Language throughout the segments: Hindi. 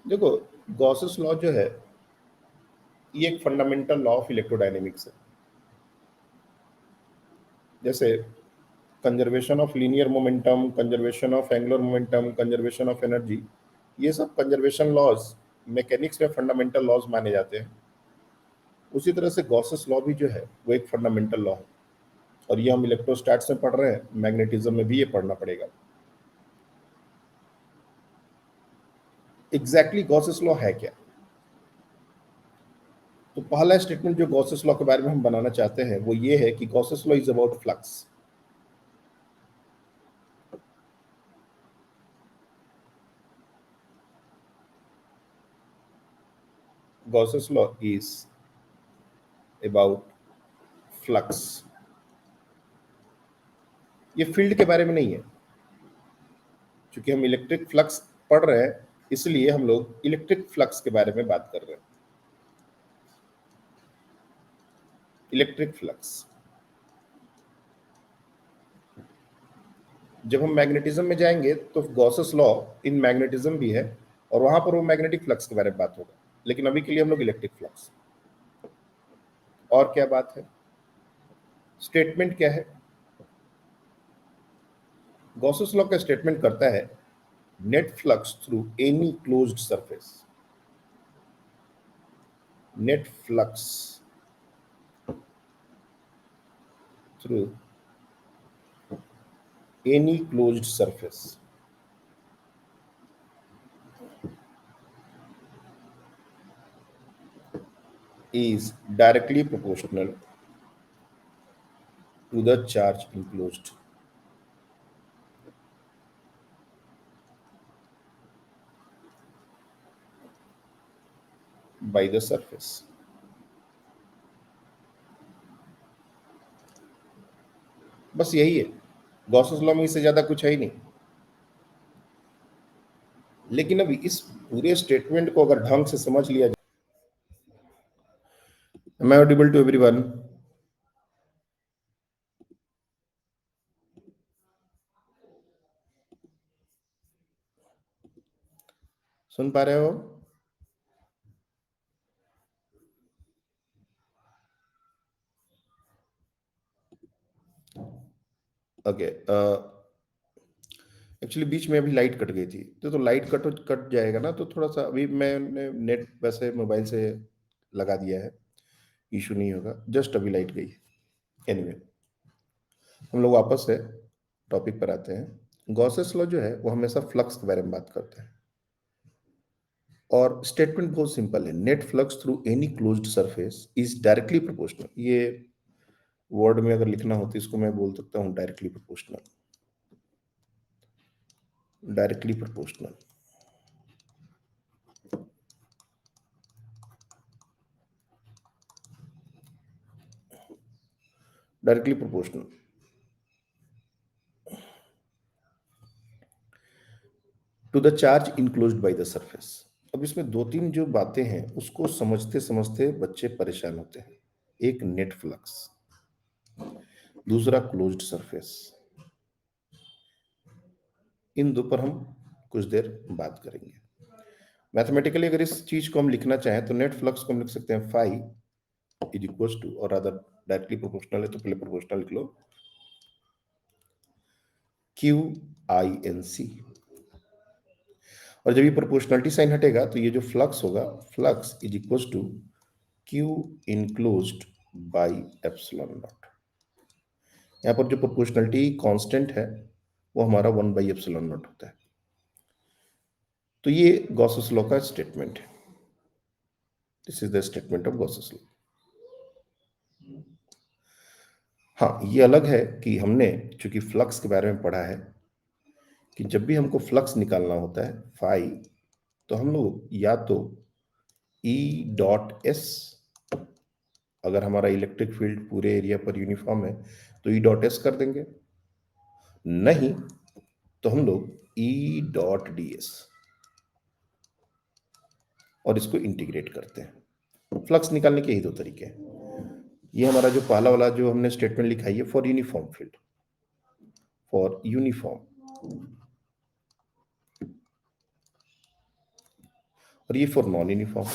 देखो, गॉसेस लॉ जो है ये एक फंडामेंटल लॉ ऑफ इलेक्ट्रोडायनेमिक्स है। जैसे conservation of linear momentum, conservation of angular momentum, conservation of energy, ये सब कंजर्वेशन लॉज मैकेनिक्स में फंडामेंटल लॉज माने जाते हैं। उसी तरह से गॉसेस लॉ भी जो है वो एक फंडामेंटल लॉ है, और ये हम इलेक्ट्रोस्टैट्स में पढ़ रहे हैं, मैग्नेटिज्म में भी ये पढ़ना पड़ेगा। एग्जैक्टली गॉसेस लॉ है क्या? तो पहला स्टेटमेंट जो गॉसेस लॉ के बारे में हम बनाना चाहते हैं वो ये है कि Gauss's law is about flux. Gauss's law is about flux. ये फील्ड के बारे में नहीं है। क्योंकि हम इलेक्ट्रिक फ्लक्स पढ़ रहे हैं, इसलिए हम लोग इलेक्ट्रिक फ्लक्स के बारे में बात कर रहे हैं। Electric flux. जब हम मैग्नेटिज्म में जाएंगे तो गॉसेस लॉ इन मैग्नेटिज्म भी है, और वहां पर वो मैग्नेटिक फ्लक्स के बारे में बात होगा। लेकिन अभी के लिए हम लोग इलेक्ट्रिक फ्लक्स। और क्या बात है? स्टेटमेंट क्या है? गॉसेस लॉ का स्टेटमेंट करता है net flux through any closed surface. Net flux through any closed surface is directly proportional to the charge enclosed by the surface। बस यही है, गॉसेस लॉ में इससे ज्यादा कुछ है ही नहीं। लेकिन अभी इस पूरे स्टेटमेंट को अगर ढंग से समझ लिया जाए। Am I audible to everyone? सुन पा रहे हो? ओके। एक्चुअली बीच में अभी लाइट कट गई थी, तो लाइट कट कट जाएगा ना, तो थोड़ा सा अभी मैंने नेट वैसे मोबाइल से लगा दिया है, इशू नहीं होगा। जस्ट अभी लाइट गई। एनीवे, हम लोग वापस से टॉपिक पर आते हैं। गॉसेस लॉ जो है वो हमेशा फ्लक्स के बारे में बात करते हैं, और स्टेटमेंट बहुत सिंपल है। Net flux through any closed surface is directly proportional. ये वर्ड में अगर लिखना होता इसको मैं बोल सकता हूं directly proportional. Directly proportional. Directly proportional to the charge enclosed by the surface. अब इसमें दो तीन जो बातें हैं उसको समझते समझते बच्चे परेशान होते हैं। एक नेट फ्लक्स, दूसरा क्लोज्ड सरफेस। इन दो पर हम कुछ देर बात करेंगे। मैथमेटिकली अगर इस चीज को हम लिखना चाहें तो नेट फ्लक्स को हम लिख सकते हैं फाई इज इक्वल टू, और अदर डायरेक्टली प्रोपोर्शनल है तो पहले प्रोपोर्शनल लिख लो, क्यू आई एन सी। और जब ये प्रोपोर्शनलिटी साइन हटेगा तो ये जो फ्लक्स होगा, flux is equal to Q enclosed by epsilon nought. यहाँ पर जो प्रोपोर्शनलिटी कांस्टेंट है वो हमारा 1/एप्सिलॉन नॉट होता है। तो ये गॉसेस लॉ का स्टेटमेंट है। This is the statement of Gauss's law. हाँ, ये अलग है कि हमने चूंकि फ्लक्स के बारे में पढ़ा है कि जब भी हमको फ्लक्स निकालना होता है फाई, तो हम लोग या तो ई डॉट एस, अगर हमारा इलेक्ट्रिक फील्ड पूरे एरिया पर यूनिफॉर्म है तो ई डॉट एस कर देंगे, नहीं तो हम लोग ई डॉट डी एस, और इसको इंटीग्रेट करते हैं। फ्लक्स निकालने के ही दो तरीके हैं। ये हमारा जो पहला वाला जो हमने स्टेटमेंट लिखा है for uniform field, for uniform. और ये फॉर नॉन यूनिफॉर्म।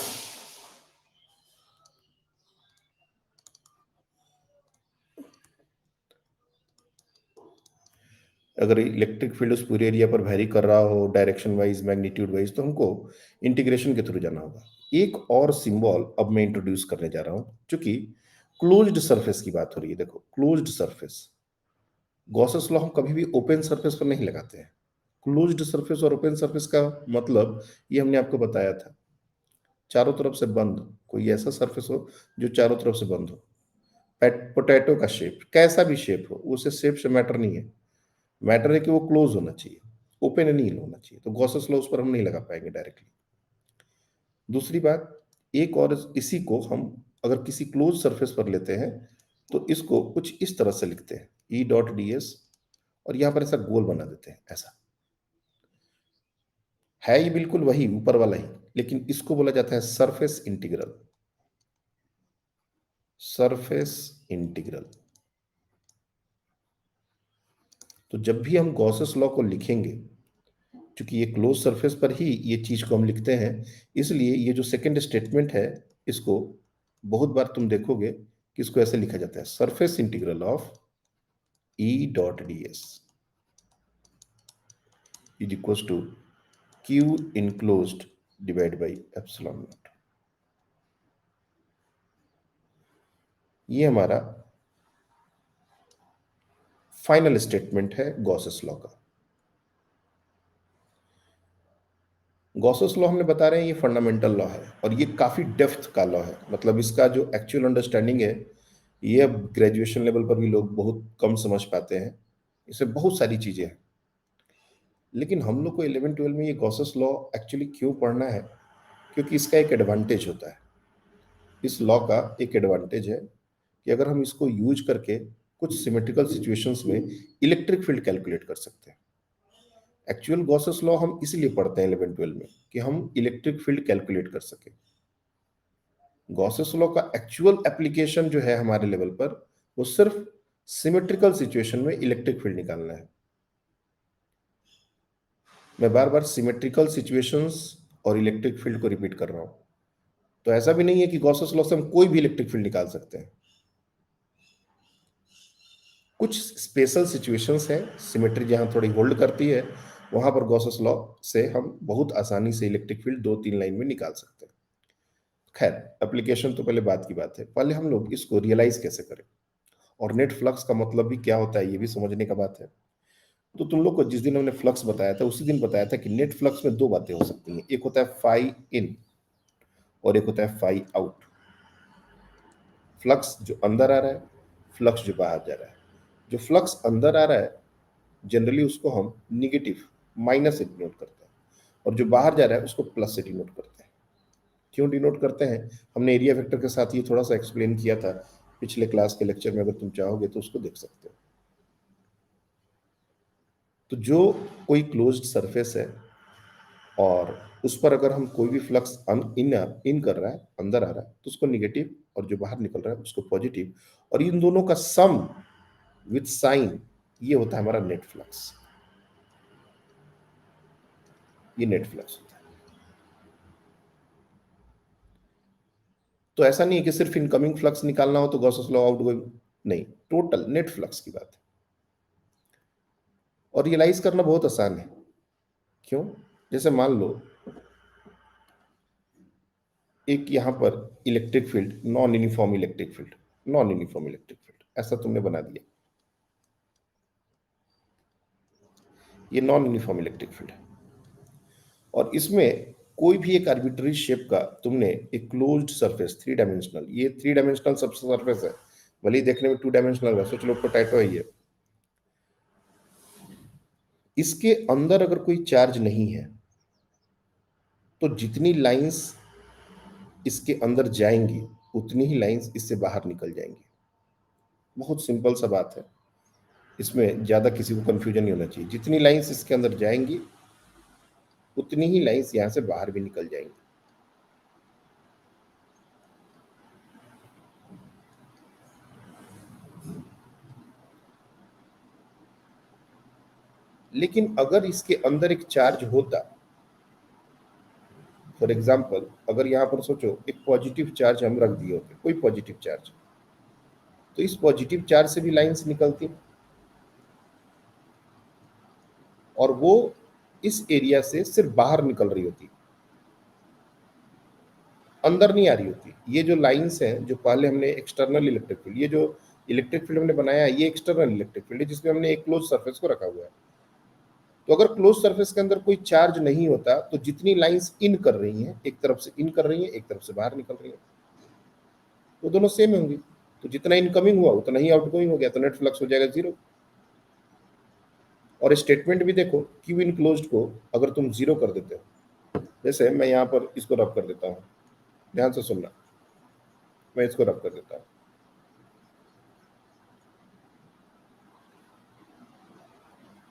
अगर इलेक्ट्रिक फील्ड उस पूरे एरिया पर वैरी कर रहा हो डायरेक्शन वाइज मैग्नीट्यूड वाइज, तो हमको इंटीग्रेशन के थ्रू जाना होगा। एक और सिंबल अब मैं इंट्रोड्यूस करने जा रहा हूं, क्योंकि क्लोज्ड सरफेस की बात हो रही है। देखो, क्लोज्ड सरफेस, गॉसेस लॉ हम कभी भी ओपन सरफेस पर नहीं लगाते हैं। क्लोज्ड सरफेस और ओपन सरफेस का मतलब ये हमने आपको बताया था, चारों तरफ से बंद। कोई ऐसा सरफेस हो जो चारों तरफ से बंद हो। पोटैटो का शेप, कैसा भी शेप हो, उसे शेप से मैटर नहीं है। मैटर है कि वो क्लोज होना चाहिए, ओपन नहीं होना चाहिए। तो गॉसेस लॉ उस पर हम नहीं लगा पाएंगे डायरेक्टली। दूसरी बात, एक और इसी को हम अगर किसी क्लोज सरफेस पर लेते हैं तो इसको कुछ इस तरह से लिखते हैं, ई डॉट डी एस, और यहां पर ऐसा गोल बना देते हैं। ऐसा है, ये बिल्कुल वही ऊपर वाला ही, लेकिन इसको बोला जाता है सरफेस इंटीग्रल। Surface integral. तो जब भी हम गॉसेस लॉ को लिखेंगे, क्योंकि ये क्लोज सरफेस पर ही ये चीज को हम लिखते हैं, इसलिए ये जो सेकंड स्टेटमेंट है, इसको बहुत बार तुम देखोगे कि इसको ऐसे लिखा जाता है, surface integral of E dot D S is equal to Q enclosed divide by epsilon nought. ये हमारा फाइनल स्टेटमेंट है गॉसेस लॉ का। गॉसेस लॉ हमने बता रहे हैं, ये फंडामेंटल लॉ है और ये काफी डेप्थ का लॉ है। मतलब इसका जो एक्चुअल अंडरस्टैंडिंग है, ये अब ग्रेजुएशन लेवल पर भी लोग बहुत कम समझ पाते हैं। इससे बहुत सारी चीजें हैं, लेकिन हम लोग को 11-12 में ये गॉसेस लॉ एक्चुअली क्यों पढ़ना है, क्योंकि इसका एक एडवांटेज होता है। इस लॉ का एक एडवांटेज है कि अगर हम इसको यूज करके कुछ सिमेट्रिकल सिचुएशंस में इलेक्ट्रिक फील्ड कैलकुलेट कर सकते हैं। एक्चुअल गॉसेस लॉ हम इसलिए पढ़ते हैं 11-12 में कि हम इलेक्ट्रिक फील्ड कैलकुलेट कर सके। गॉसेस लॉ का एक्चुअल एप्लीकेशन जो है हमारे लेवल पर, वो सिर्फ सिमेट्रिकल सिचुएशन में इलेक्ट्रिक फील्ड निकालना है। मैं बार बार सिमेट्रिकल सिचुएशंस और इलेक्ट्रिक फील्ड को रिपीट कर रहा हूं। तो ऐसा भी नहीं है कि गॉसेस लॉ से हम कोई भी इलेक्ट्रिक फील्ड निकाल सकते हैं। कुछ स्पेशल सिचुएशंस हैं, सिमेट्री जहां थोड़ी होल्ड करती है, वहां पर गॉसेस लॉ से हम बहुत आसानी से इलेक्ट्रिक फील्ड 2-3 लाइन में निकाल सकते हैं। खैर, एप्लीकेशन तो पहले बात की बात है, पहले हम लोग इसको रियलाइज कैसे करें और नेट फ्लक्स का मतलब भी क्या होता है ये भी समझने का बात है। तो तुम लोग को जिस दिन हमने फ्लक्स बताया था, उसी दिन बताया था कि नेट फ्लक्स में दो बातें हो सकती हैं, एक होता है फाई इन और एक होता है फाई आउट। फ्लक्स जो अंदर आ रहा है, फ्लक्स जो बाहर जा रहा है। जो फ्लक्स अंदर आ रहा है, जनरली उसको हम निगेटिव, माइनस से डिनोट करते हैं, और जो बाहर जा रहा है उसको प्लस से डिनोट करते हैं। क्यों डिनोट करते हैं, हमने एरिया वेक्टर के साथ ये थोड़ा सा एक्सप्लेन किया था पिछले क्लास के लेक्चर में, अगर तुम चाहोगे तो उसको देख सकते हो। तो जो कोई क्लोज्ड सरफेस है और उस पर अगर हम कोई भी फ्लक्स इन कर रहा है, अंदर आ रहा है, तो उसको निगेटिव, और जो बाहर निकल रहा है उसको पॉजिटिव, और इन दोनों का सम विथ साइन, ये होता है हमारा नेट फ्लक्स। ये नेट फ्लक्स होता है। तो ऐसा नहीं है कि सिर्फ इनकमिंग फ्लक्स निकालना हो तो गॉसेस लॉ, आउटगोइंग नहीं, टोटल नेट फ्लक्स की बात है। और रियलाइज करना बहुत आसान है। क्यों? जैसे मान लो एक यहां पर electric field, non uniform electric field, non uniform electric field ऐसा तुमने बना दिया, ये नॉन यूनिफॉर्म इलेक्ट्रिक फील्ड है, और इसमें कोई भी एक आर्बिट्ररी शेप का तुमने एक क्लोज्ड सरफेस, 3 डायमेंशनल, ये 3 डायमेंशनल सब सरफेस है, भले ही देखने में 2 डायमेंशनल है, सोच लो पोटैटो है ये। इसके अंदर अगर कोई चार्ज नहीं है, तो जितनी लाइंस इसके अंदर जाएंगी उतनी ही लाइंस इससे बाहर निकल जाएंगी। बहुत सिंपल सा बात है, इसमें ज्यादा किसी को कंफ्यूजन नहीं होना चाहिए। जितनी लाइंस इसके अंदर जाएंगी उतनी ही लाइंस यहां से बाहर भी निकल जाएंगी। लेकिन अगर इसके अंदर एक चार्ज होता फॉर एग्जाम्पल अगर यहाँ पर सोचो एक पॉजिटिव चार्ज हम रख दिए होते, कोई पॉजिटिव चार्ज, तो इस पॉजिटिव चार्ज से भी लाइंस निकलती और वो इस एरिया से सिर्फ बाहर निकल रही होती, अंदर नहीं आ रही होती। ये जो लाइंस हैं जो पहले हमने एक्सटर्नल इलेक्ट्रिक फील्ड, ये जो इलेक्ट्रिक फील्ड हमने बनाया है ये एक्सटर्नल इलेक्ट्रिक फील्ड है जिसमें हमने एक क्लोज सरफेस को रखा हुआ है। तो अगर क्लोज सरफेस के अंदर कोई चार्ज नहीं होता तो जितनी लाइंस इन कर रही हैं, एक तरफ से इन कर रही हैं, एक तरफ से बाहर निकल रही हैं, वो दोनों सेम होंगी। तो जितना इनकमिंग हुआ उतना ही आउटगोइंग हो गया, तो नेट फ्लक्स हो जाएगा जीरो। और स्टेटमेंट भी देखो, क्यू इन क्लोज्ड को अगर तुम जीरो कर देते हो, जैसे मैं यहाँ पर इसको रब कर देता हूँ, ध्यान से सुनना, मैं इसको रब कर देता हूँ,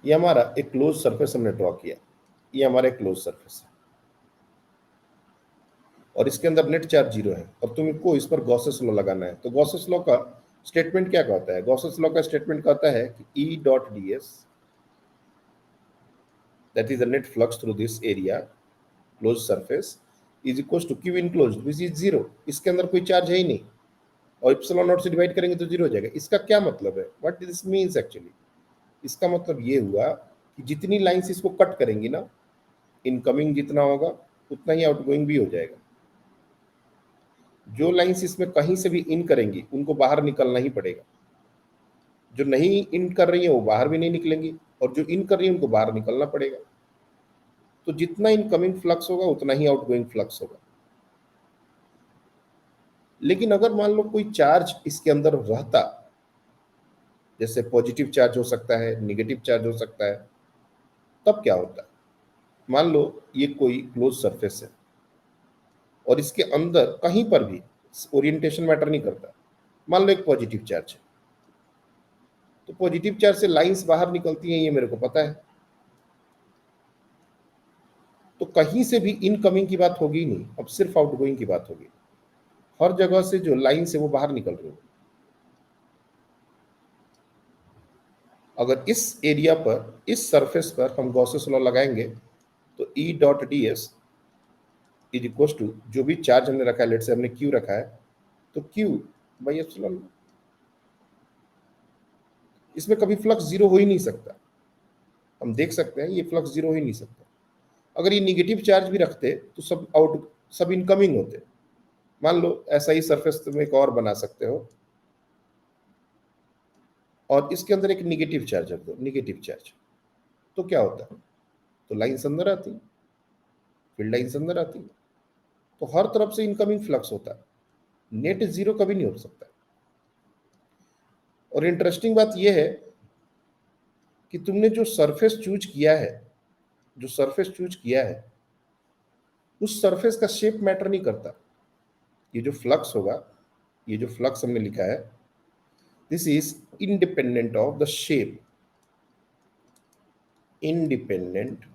ये हमारा एक क्लोज सरफेस हमने ड्रॉ किया, ये हमारा एक क्लोज सरफेस है और इसके अंदर नेट चार्ज जीरो है और तुमको इस पर गॉसेस लॉ लगाना है। तो गॉसेस लॉ का स्टेटमेंट क्या कहता है? गॉसेस लॉ का स्टेटमेंट कहता है कि E dot D S, that is the net flux through this area close surface, is equal to Q enclosed which is zero. इसके अंदर कोई चार्ज है ही नहीं और इप्सिलॉन नॉट से डिवाइड करेंगे तो जीरो हो जाएगा। इसका क्या मतलब है? What this means actually? इसका मतलब ये हुआ कि जितनी लाइंस इसको कट करेंगी ना, इनकमिंग जितना होगा उतना ही आउटगोइंग भी हो जाएगा। जो लाइंस इसमें कहीं से भी इन करेंगी उनको बाहर निकलना ही पड़ेगा, जो नहीं इन कर रही है वो बाहर भी नहीं निकलेंगी और जो इन कर रही है उनको बाहर निकलना पड़ेगा। तो जितना इनकमिंग फ्लक्स होगा उतना ही आउटगोइंग फ्लक्स होगा। लेकिन अगर मान लो कोई चार्ज इसके अंदर रहता, जैसे पॉजिटिव चार्ज हो सकता है, निगेटिव चार्ज हो सकता है, तब क्या होता है? मान लो ये कोई क्लोज सरफेस है और इसके अंदर कहीं पर भी ओरिएंटेशन मैटर नहीं करता, मान लो एक पॉजिटिव चार्ज है, तो पॉजिटिव चार्ज से लाइंस बाहर निकलती हैं, ये मेरे को पता है। तो कहीं से भी इनकमिंग की बात होगी ही नहीं, अब सिर्फ आउटगोइंग की बात होगी। हर जगह से जो लाइन से वो बाहर निकल रही है। अगर इस एरिया पर, इस सरफेस पर हम गॉसेस लॉ लगाएंगे तो E dot D S is equal to जो भी चार्ज हमने रखा है, लेट से हमने क्यू रखा है, तो क्यू बाई एप्सिलॉन। इसमें कभी फ्लक्स जीरो हो ही नहीं सकता, हम देख सकते हैं ये फ्लक्स जीरो हो ही नहीं सकता। अगर ये निगेटिव चार्ज भी रखते तो सब इनकमिंग होते। मान लो ऐसा ही सरफेस तुम एक और बना सकते हो और इसके अंदर एक निगेटिव चार्ज रख दो, निगेटिव चार्ज, तो क्या होता है? तो लाइन्स अंदर आती, फील्ड लाइन्स अंदर आती, तो हर तरफ से इनकमिंग फ्लक्स होता है, नेट जीरो कभी नहीं हो सकता। और इंटरेस्टिंग बात यह है कि तुमने जो सरफेस चूज किया है, जो सरफेस चूज किया है, उस सरफेस का शेप मैटर नहीं करता। ये जो फ्लक्स होगा, ये जो फ्लक्स हमने लिखा है, this is independent of the shape, independent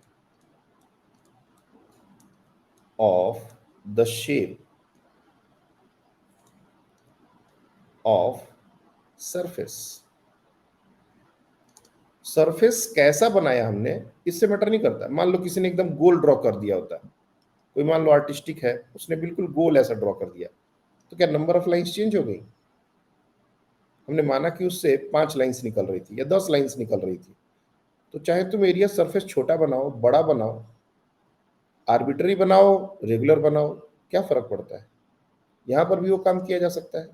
of the shape of surface। Surface कैसा बनाया हमने इससे मैटर नहीं करता। मान लो किसी ने एकदम गोल ड्रॉ कर दिया होता, कोई मान लो आर्टिस्टिक है, उसने बिल्कुल गोल ऐसा ड्रॉ कर दिया, तो क्या नंबर ऑफ लाइंस चेंज हो गई? हमने माना कि उससे 5 लाइंस निकल रही थी या 10 लाइंस निकल रही थी, तो चाहे तुम एरिया सरफेस छोटा बनाओ, बड़ा बनाओ, आर्बिट्री बनाओ, रेगुलर बनाओ, क्या फर्क पड़ता है? यहां पर भी वो काम किया जा सकता है।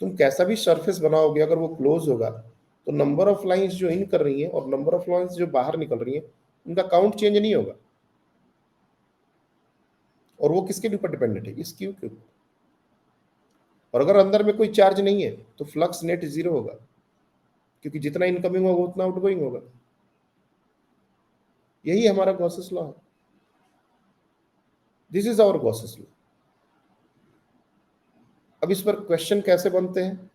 तुम कैसा भी सरफेस बनाओगे, अगर वो क्लोज होगा तो नंबर ऑफ लाइंस जो इन कर रही हैं और नंबर ऑफ लाइंस जो बाहर निकल रही हैं, उनका काउंट चेंज नहीं होगा। और वो किसके ऊपर डिपेंडेंट है? इस क्यू के ऊपर। और अगर अंदर में कोई चार्ज नहीं है तो फ्लक्स नेट जीरो होगा, क्योंकि जितना इनकमिंग होगा उतना आउटगोइंग होगा। यही हमारा गॉसेस लॉ है। This is our Gauss's law. अब इस पर क्वेश्चन कैसे बनते हैं,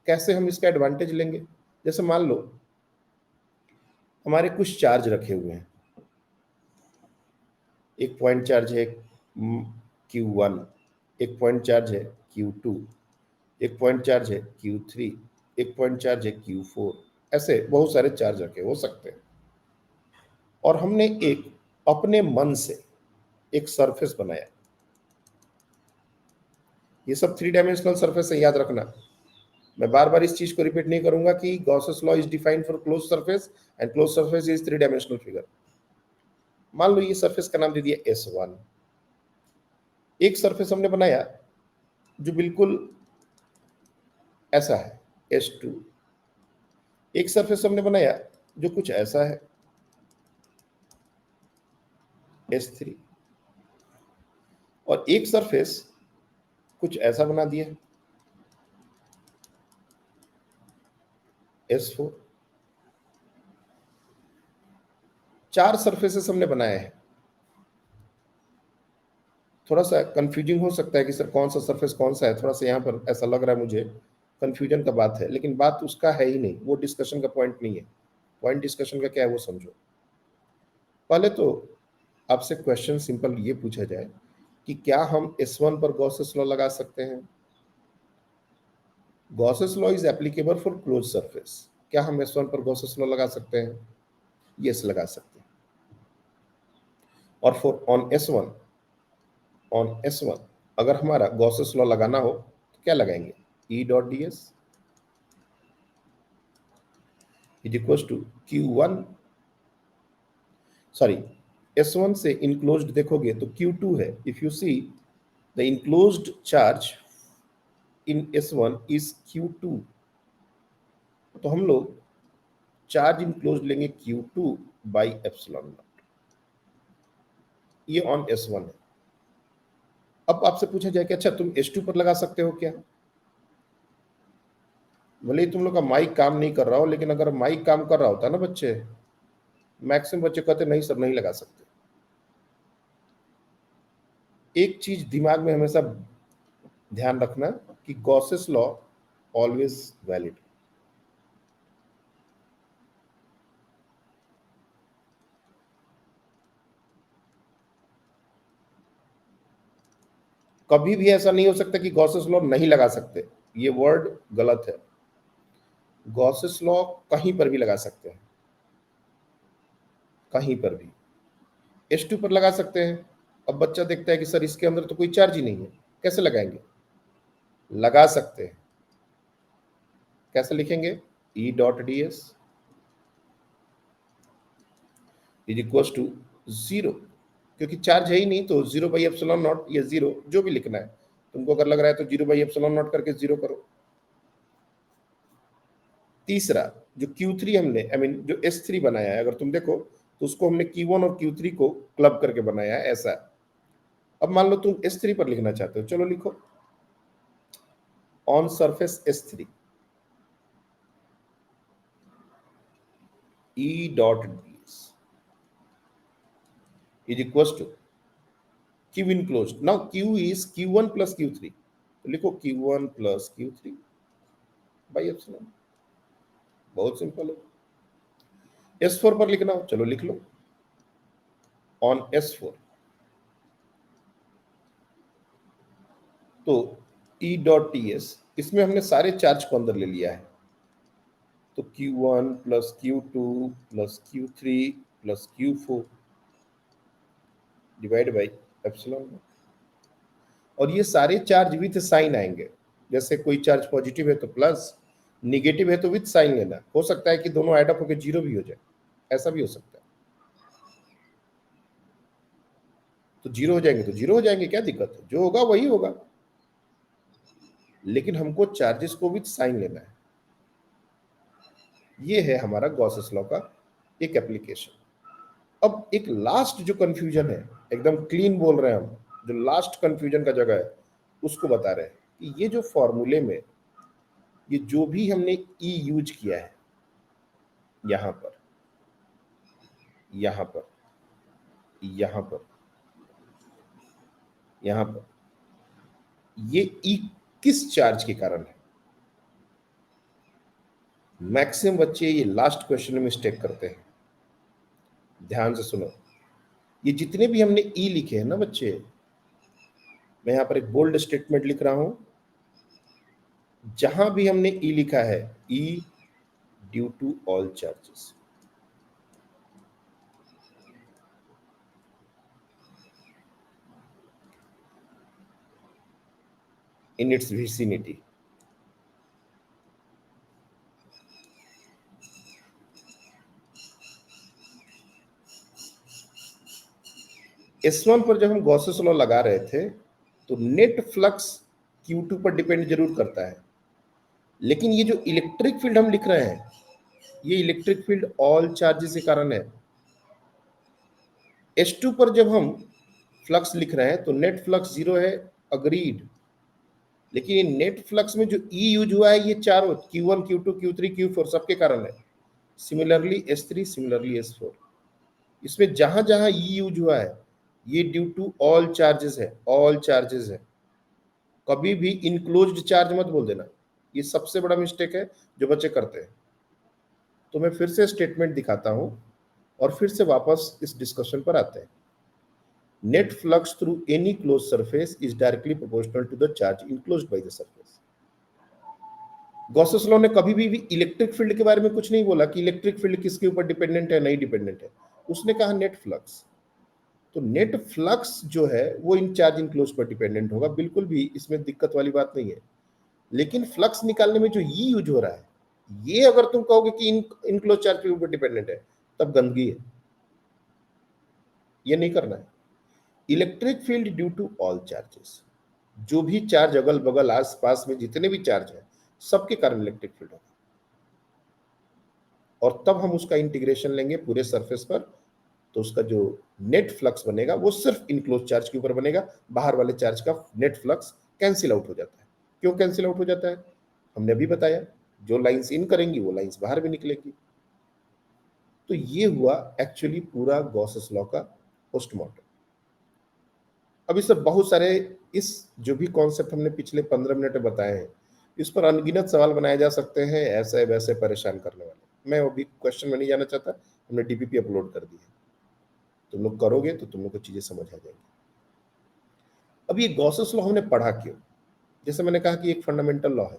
कैसे हम इसका एडवांटेज लेंगे? जैसे मान लो हमारे कुछ चार्ज रखे हुए हैं, एक पॉइंट चार्ज है Q1, एक पॉइंट चार्ज है Q2, एक पॉइंट चार्ज है Q3, एक पॉइंट चार्ज है Q4, ऐसे बहुत सारे चार्ज रखे हो सकते हैं। और हमने एक अपने मन से एक सरफेस बनाया। ये सब 3 डायमेंशनल सरफेस है, याद रखना। मैं बार बार इस चीज को रिपीट नहीं करूंगा कि Gauss's law is defined for close surface and close surface is 3 dimensional figure. मान लो ये सरफेस का नाम दे दिया S1। एक सरफेस हमने बनाया जो बिल्कुल ऐसा है, S2। एक सरफेस हमने बनाया जो कुछ ऐसा है, S3। और एक सरफेस कुछ ऐसा बना दिया, S4। 4 सरफेसेस हमने बनाए हैं। थोड़ा सा कंफ्यूजिंग हो सकता है कि सर कौन सा सरफेस कौन सा है, थोड़ा सा यहाँ पर ऐसा लग रहा है मुझे कंफ्यूजन का बात है, लेकिन बात उसका है ही नहीं, वो डिस्कशन का पॉइंट नहीं है। पॉइंट डिस्कशन का क्या है वो समझो। पहले तो आपसे क्वेश्चन सिंपल ये पूछा जाए कि क्या हम S1 पर गॉसेस लॉ लगा सकते हैं? Gauss's law is applicable for close surface. क्या हम S1 पर गॉसेस लॉ लगा सकते हैं? यस, लगा सकते हैं। और फॉर ऑन S1 अगर हमारा गॉसेस लॉ लगाना हो तो क्या लगाएंगे? E.ds is equal to Q1, sorry, S1 से इनक्लोज्ड देखोगे तो Q2 है। If you see the enclosed charge in S1 is Q2, तो हम लोग चार्ज इनक्लोज्ड लेंगे Q2 बाई एप्सिलॉन नॉट। ये ऑन S1 है। अब आपसे पूछा जाए कि अच्छा तुम S2 पर लगा सकते हो क्या? भले ही तुम लोग का माइक काम नहीं कर रहा हो, लेकिन अगर माइक काम कर रहा होता ना बच्चे, मैक्सिमम बच्चे कहते नहीं सर नहीं लगा सकते। एक चीज दिमाग में हमेशा ध्यान रखना कि गॉसेस लॉ ऑलवेज वैलिड। कभी भी ऐसा नहीं हो सकता कि गॉसेस लॉ नहीं लगा सकते, ये वर्ड गलत है। गॉसेस लॉ कहीं पर भी लगा सकते हैं, कहीं पर भी। S2 पर लगा सकते हैं। अब बच्चा देखता है कि सर इसके अंदर तो कोई चार्ज ही नहीं है, कैसे लगाएंगे? लगा सकते हैं। कैसे लिखेंगे? E.ds इज इक्वल टू 0, क्योंकि चार्ज है ही नहीं, तो 0 बाई एप्सिलॉन नॉट, ये 0 जो भी लिखना है तुमको अगर लग रहा है तो 0 बाई एप्सिलॉन नॉट करके 0 करो। तीसरा जो Q3 हमने जो S3 बनाया है, अगर तुम देखो तो उसको हमने Q1 और Q3 को क्लब करके बनाया है ऐसा। अब मान लो तुम S3 पर लिखना चाहते हो, चलो लिखो on surface S3 E.ds is equals to Q enclosed. Now Q is Q1 plus Q3, तो लिखो Q1 plus Q3 by epsilon. बहुत सिंपल है। S4 पर लिखना हो चलो लिख लो ऑन S4, तो E.ts इसमें हमने सारे चार्ज को अंदर ले लिया है, तो Q1 plus Q2 plus Q3 plus Q4 divide by epsilon. और ये सारे चार्ज विथ साइन आएंगे। जैसे कोई चार्ज पॉजिटिव है तो प्लस, निगेटिव है तो विथ साइन लेना। हो सकता है कि दोनों ऐड अप होकर 0 भी हो जाए, ऐसा भी हो सकता है। तो 0 हो जाएंगे तो 0 हो जाएंगे, क्या दिक्कत है? जो होगा वही होगा, लेकिन हमको चार्जेस को विथ साइन लेना है। ये है हमारा गॉसेस लॉ का एक एप्लीकेशन। अब एक लास्ट जो कंफ्यूजन है, एकदम क्लीन बोल रहे हैं हम, जो लास्ट कंफ्यूजन का जगह है उसको बता रहे हैं कि ये जो फॉर्मूले में ये जो भी हमने ई यूज किया है, यहां पर, यहां पर, यहां पर, यहां पर, ये ई किस चार्ज के कारण है? मैक्सिमम बच्चे ये लास्ट क्वेश्चन में मिस्टेक करते हैं। ध्यान से सुनो, ये जितने भी हमने ई लिखे हैं ना बच्चे, मैं यहां पर एक बोल्ड स्टेटमेंट लिख रहा हूं, जहां भी हमने ई लिखा है, E due to all charges, in its vicinity. S1 पर जब हम गॉसेस लॉ लगा रहे थे तो नेट फ्लक्स Q2 पर डिपेंड जरूर करता है, लेकिन ये जो इलेक्ट्रिक फील्ड हम लिख रहे हैं, ये इलेक्ट्रिक फील्ड ऑल चार्जेस के कारण है। S2 पर जब हम फ्लक्स लिख रहे हैं तो नेट फ्लक्स 0 है, अग्रीड, लेकिन ये नेट फ्लक्स में जो E यूज हुआ है ये चारों Q1 Q2 Q3 Q4 सबके कारण है। सिमिलरली S3, सिमिलरली S4, इसमें जहां जहां E यूज हुआ है ये ड्यू टू ऑल चार्जेस है, ऑल चार्जेस है। कभी भी इनक्लोज्ड चार्ज मत बोल देना, ये सबसे बड़ा मिस्टेक है जो बच्चे करते हैं। तो मैं फिर से स्टेटमेंट दिखाता हूं और फिर से वापस इस डिस्कशन पर आते हैं। Net flux through any close surface is directly proportional to the charge enclosed by the surface. Gauss's law ने कभी भी इलेक्ट्रिक फील्ड के बारे में कुछ नहीं बोला कि इलेक्ट्रिक फील्ड किसके ऊपर डिपेंडेंट है, नहीं डिपेंडेंट है। उसने कहा नेट फ्लक्स। तो नेट फ्लक्स जो है वो इन चार्ज इनक्लोज पर डिपेंडेंट होगा, बिल्कुल भी इसमें दिक्कत वाली बात नहीं है। लेकिन फ्लक्स निकालने में जो ई यूज हो रहा है, ये अगर तुम कहोगे कि इनक्लोज चार्ज के ऊपर डिपेंडेंट है, तब गंदगी है, ये नहीं करना है। Electric field due to all charges, जो भी चार्ज अगल बगल आस पास में जितने भी चार्ज है सबके कारण इलेक्ट्रिक फील्ड होगा, और तब हम उसका इंटीग्रेशन लेंगे पूरे सरफेस पर, तो उसका जो नेट फ्लक्स बनेगा वो सिर्फ इनक्लोज चार्ज के ऊपर बनेगा। बाहर वाले चार्ज का नेट फ्लक्स कैंसिल आउट हो जाता है। क्यों कैंसिल आउट हो जाता है? हमने अभी बताया, जो लाइंस इन करेंगी वो लाइंस बाहर भी निकलेगी। तो ये हुआ एक्चुअली पूरा गॉसेस लॉ का पोस्टमार्टम। अब इससे बहुत सारे, इस जो भी कॉन्सेप्ट हमने पिछले 15 मिनट में बताए हैं, इस पर अनगिनत सवाल बनाए जा सकते हैं, ऐसे वैसे परेशान करने वाले। मैं अभी क्वेश्चन में नहीं जाना चाहता, हमने डीपीपी अपलोड कर दी है, तुम लोग करोगे तो तुम लोग को चीजें समझ आ जाएंगी। अब ये गॉसेस लॉ हमने पढ़ा क्यों? जैसे मैंने कहा कि एक फंडामेंटल लॉ है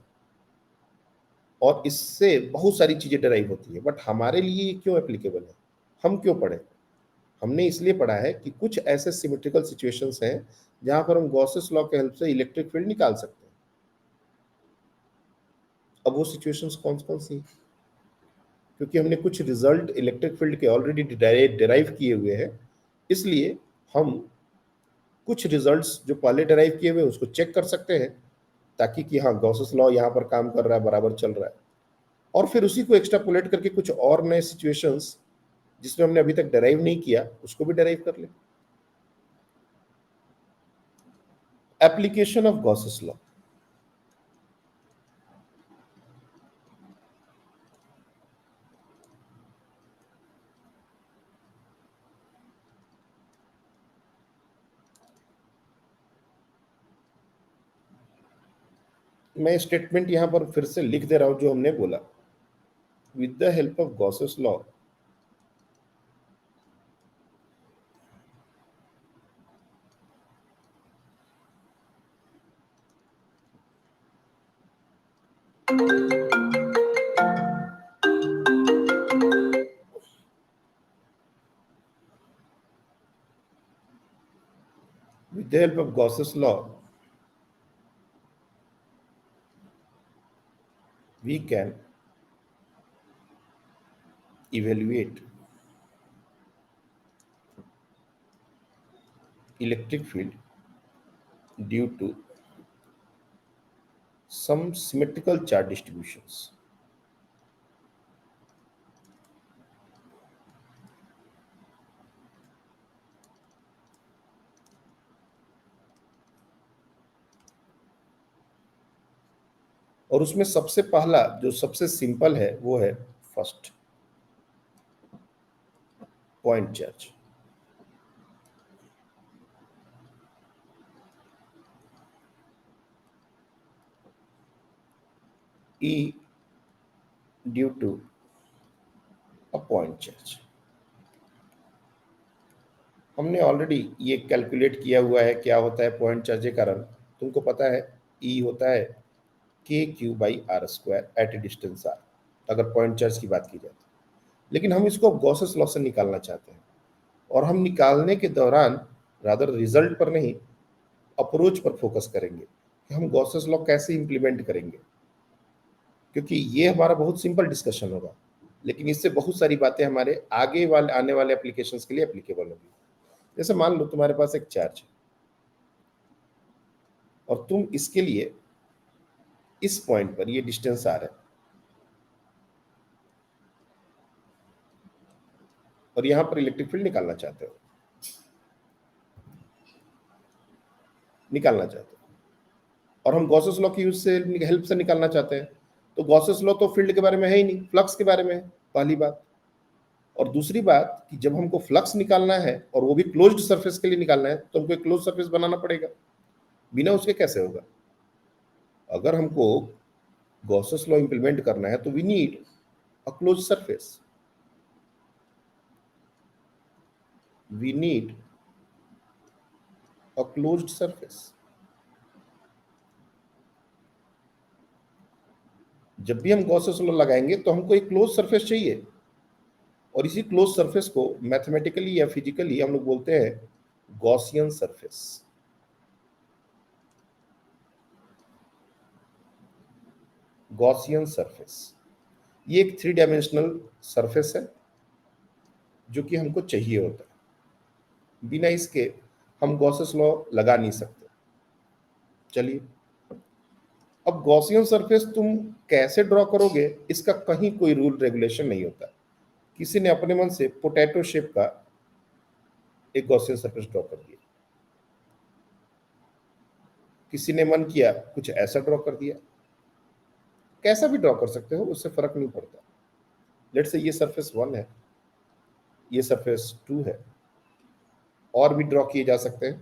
और इससे बहुत सारी चीजें डराइव होती है, बट हमारे लिए ये क्यों एप्लीकेबल है, हम क्यों पढ़े? हमने इसलिए पढ़ा है कि कुछ ऐसे सिमेट्रिकल सिचुएशंस हैं जहां पर हम गॉसेस लॉ के हेल्प से इलेक्ट्रिक फील्ड निकाल सकते हैं। अब वो सिचुएशंस कौन कौन सी हैं? क्योंकि हमने कुछ रिजल्ट इलेक्ट्रिक फील्ड के ऑलरेडी डिराइव किए हुए हैं, इसलिए हम कुछ रिजल्ट्स जो पहले डिराइव किए हुए हैं उसको चेक कर सकते हैं, ताकि कि हाँ गॉसेस लॉ यहाँ पर काम कर रहा है, बराबर चल रहा है, और फिर उसी को एक्सट्रापोलेट करके कुछ और नए सिचुएशंस जिसमें हमने अभी तक डिराइव नहीं किया उसको भी डिराइव कर ले। Application of Gauss's law. मैं स्टेटमेंट यहां पर फिर से लिख दे रहा हूं जो हमने बोला। With the help of Gauss's law, with the help of Gauss's law, we can evaluate electric field due to some symmetrical charge distributions. और उसमें सबसे पहला जो सबसे सिंपल है वो है first point charge. E due to a point charge. हमने ऑलरेडी ये कैलकुलेट किया हुआ है क्या होता है पॉइंट चार्ज के कारण। तुमको पता है E होता है KQ/r² at a distance r, अगर पॉइंट चार्ज की बात की जाए तो। लेकिन हम इसको गॉसेस लॉ से निकालना चाहते हैं, और हम निकालने के दौरान रादर रिजल्ट पर नहीं, अप्रोच पर फोकस करेंगे कि हम गॉसेस लॉ कैसे इंप्लीमेंट करेंगे, क्योंकि ये हमारा बहुत सिंपल डिस्कशन होगा, लेकिन इससे बहुत सारी बातें हमारे आगे वाले आने वाले एप्लीकेशंस के लिए एप्लीकेबल होगी। जैसे मान लो तुम्हारे पास एक चार्ज है और तुम इसके लिए इस पॉइंट पर ये डिस्टेंस आ रहा है और यहां पर इलेक्ट्रिक फील्ड निकालना चाहते हो और हम गॉसेस लॉ की यूज से हेल्प से निकालना चाहते हैं। तो गॉसेस लॉ तो फील्ड के बारे में है ही नहीं, फ्लक्स के बारे में है, पहली बात। और दूसरी बात कि जब हमको फ्लक्स निकालना है और वो भी क्लोज्ड सरफेस के लिए निकालना है, तो हमको एक क्लोज सरफेस बनाना पड़ेगा, बिना उसके कैसे होगा। अगर हमको गॉसेस लॉ इंप्लीमेंट करना है तो we need a close surface, we need a closed surface. जब भी हम गॉसेस लॉ लगाएंगे तो हमको एक क्लोज सरफेस चाहिए, और इसी क्लोज सरफेस को मैथमेटिकली या फिजिकली हम लोग बोलते हैं गॉसियन सरफेस। गॉसियन सरफेस ये एक 3 डायमेंशनल सरफेस है जो कि हमको चाहिए होता है, बिना इसके हम गॉसेस लॉ लगा नहीं सकते। चलिए, अब गॉसियन सरफेस तुम कैसे ड्रॉ करोगे, इसका कहीं कोई रूल रेगुलेशन नहीं होता। किसी ने अपने मन से पोटैटो शेप का एक गॉसियन सरफेस ड्रॉ कर दिया, किसी ने मन किया कुछ ऐसा ड्रॉ कर दिया, कैसा भी ड्रॉ कर सकते हो, उससे फर्क नहीं पड़ता। लेट्स से ये सरफेस 1 है, ये सरफेस 2 है, और भी ड्रॉ किए जा सकते हैं,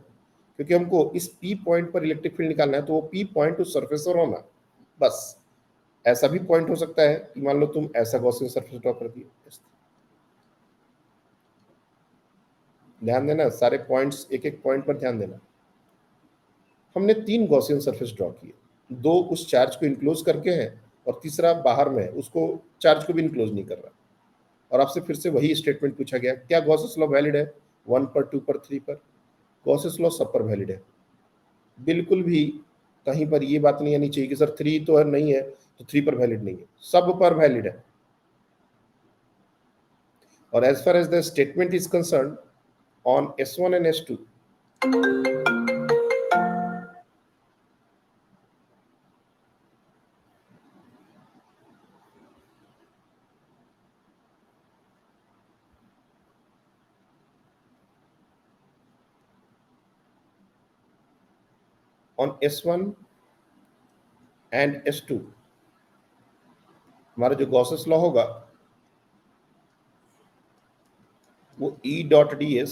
क्योंकि हमको इस पी पॉइंट पर इलेक्ट्रिक फील्ड निकालना है, तो वो पी पॉइंट उस सरफेस पर होना। बस ऐसा भी पॉइंट हो सकता है कि मान लो तुम ऐसा गॉसियन सरफेस ड्रॉ कर दिए। ध्यान देना, सारे पॉइंट्स एक एक पॉइंट पर ध्यान देना। हमने 3 गॉसियन सरफेस ड्रॉ किए, 2 उस चार्ज को इनक्लोज करके हैं और तीसरा बाहर में है, उसको चार्ज को भी इनक्लोज नहीं कर रहा। और आपसे फिर से वही स्टेटमेंट पूछा गया, क्या गॉसेस लॉ वैलिड है 1 पर, 2 पर, 3 पर? गॉसेस लॉ सब पर वैलिड है, बिल्कुल भी कहीं पर ये बात नहीं आनी चाहिए कि सर 3 तो है नहीं है तो 3 पर वैलिड नहीं है, सब पर वैलिड है। और as far as the statement is concern on S1 and S2, on S1 and S2 हमारा जो गॉसेस लॉ होगा वो E.ds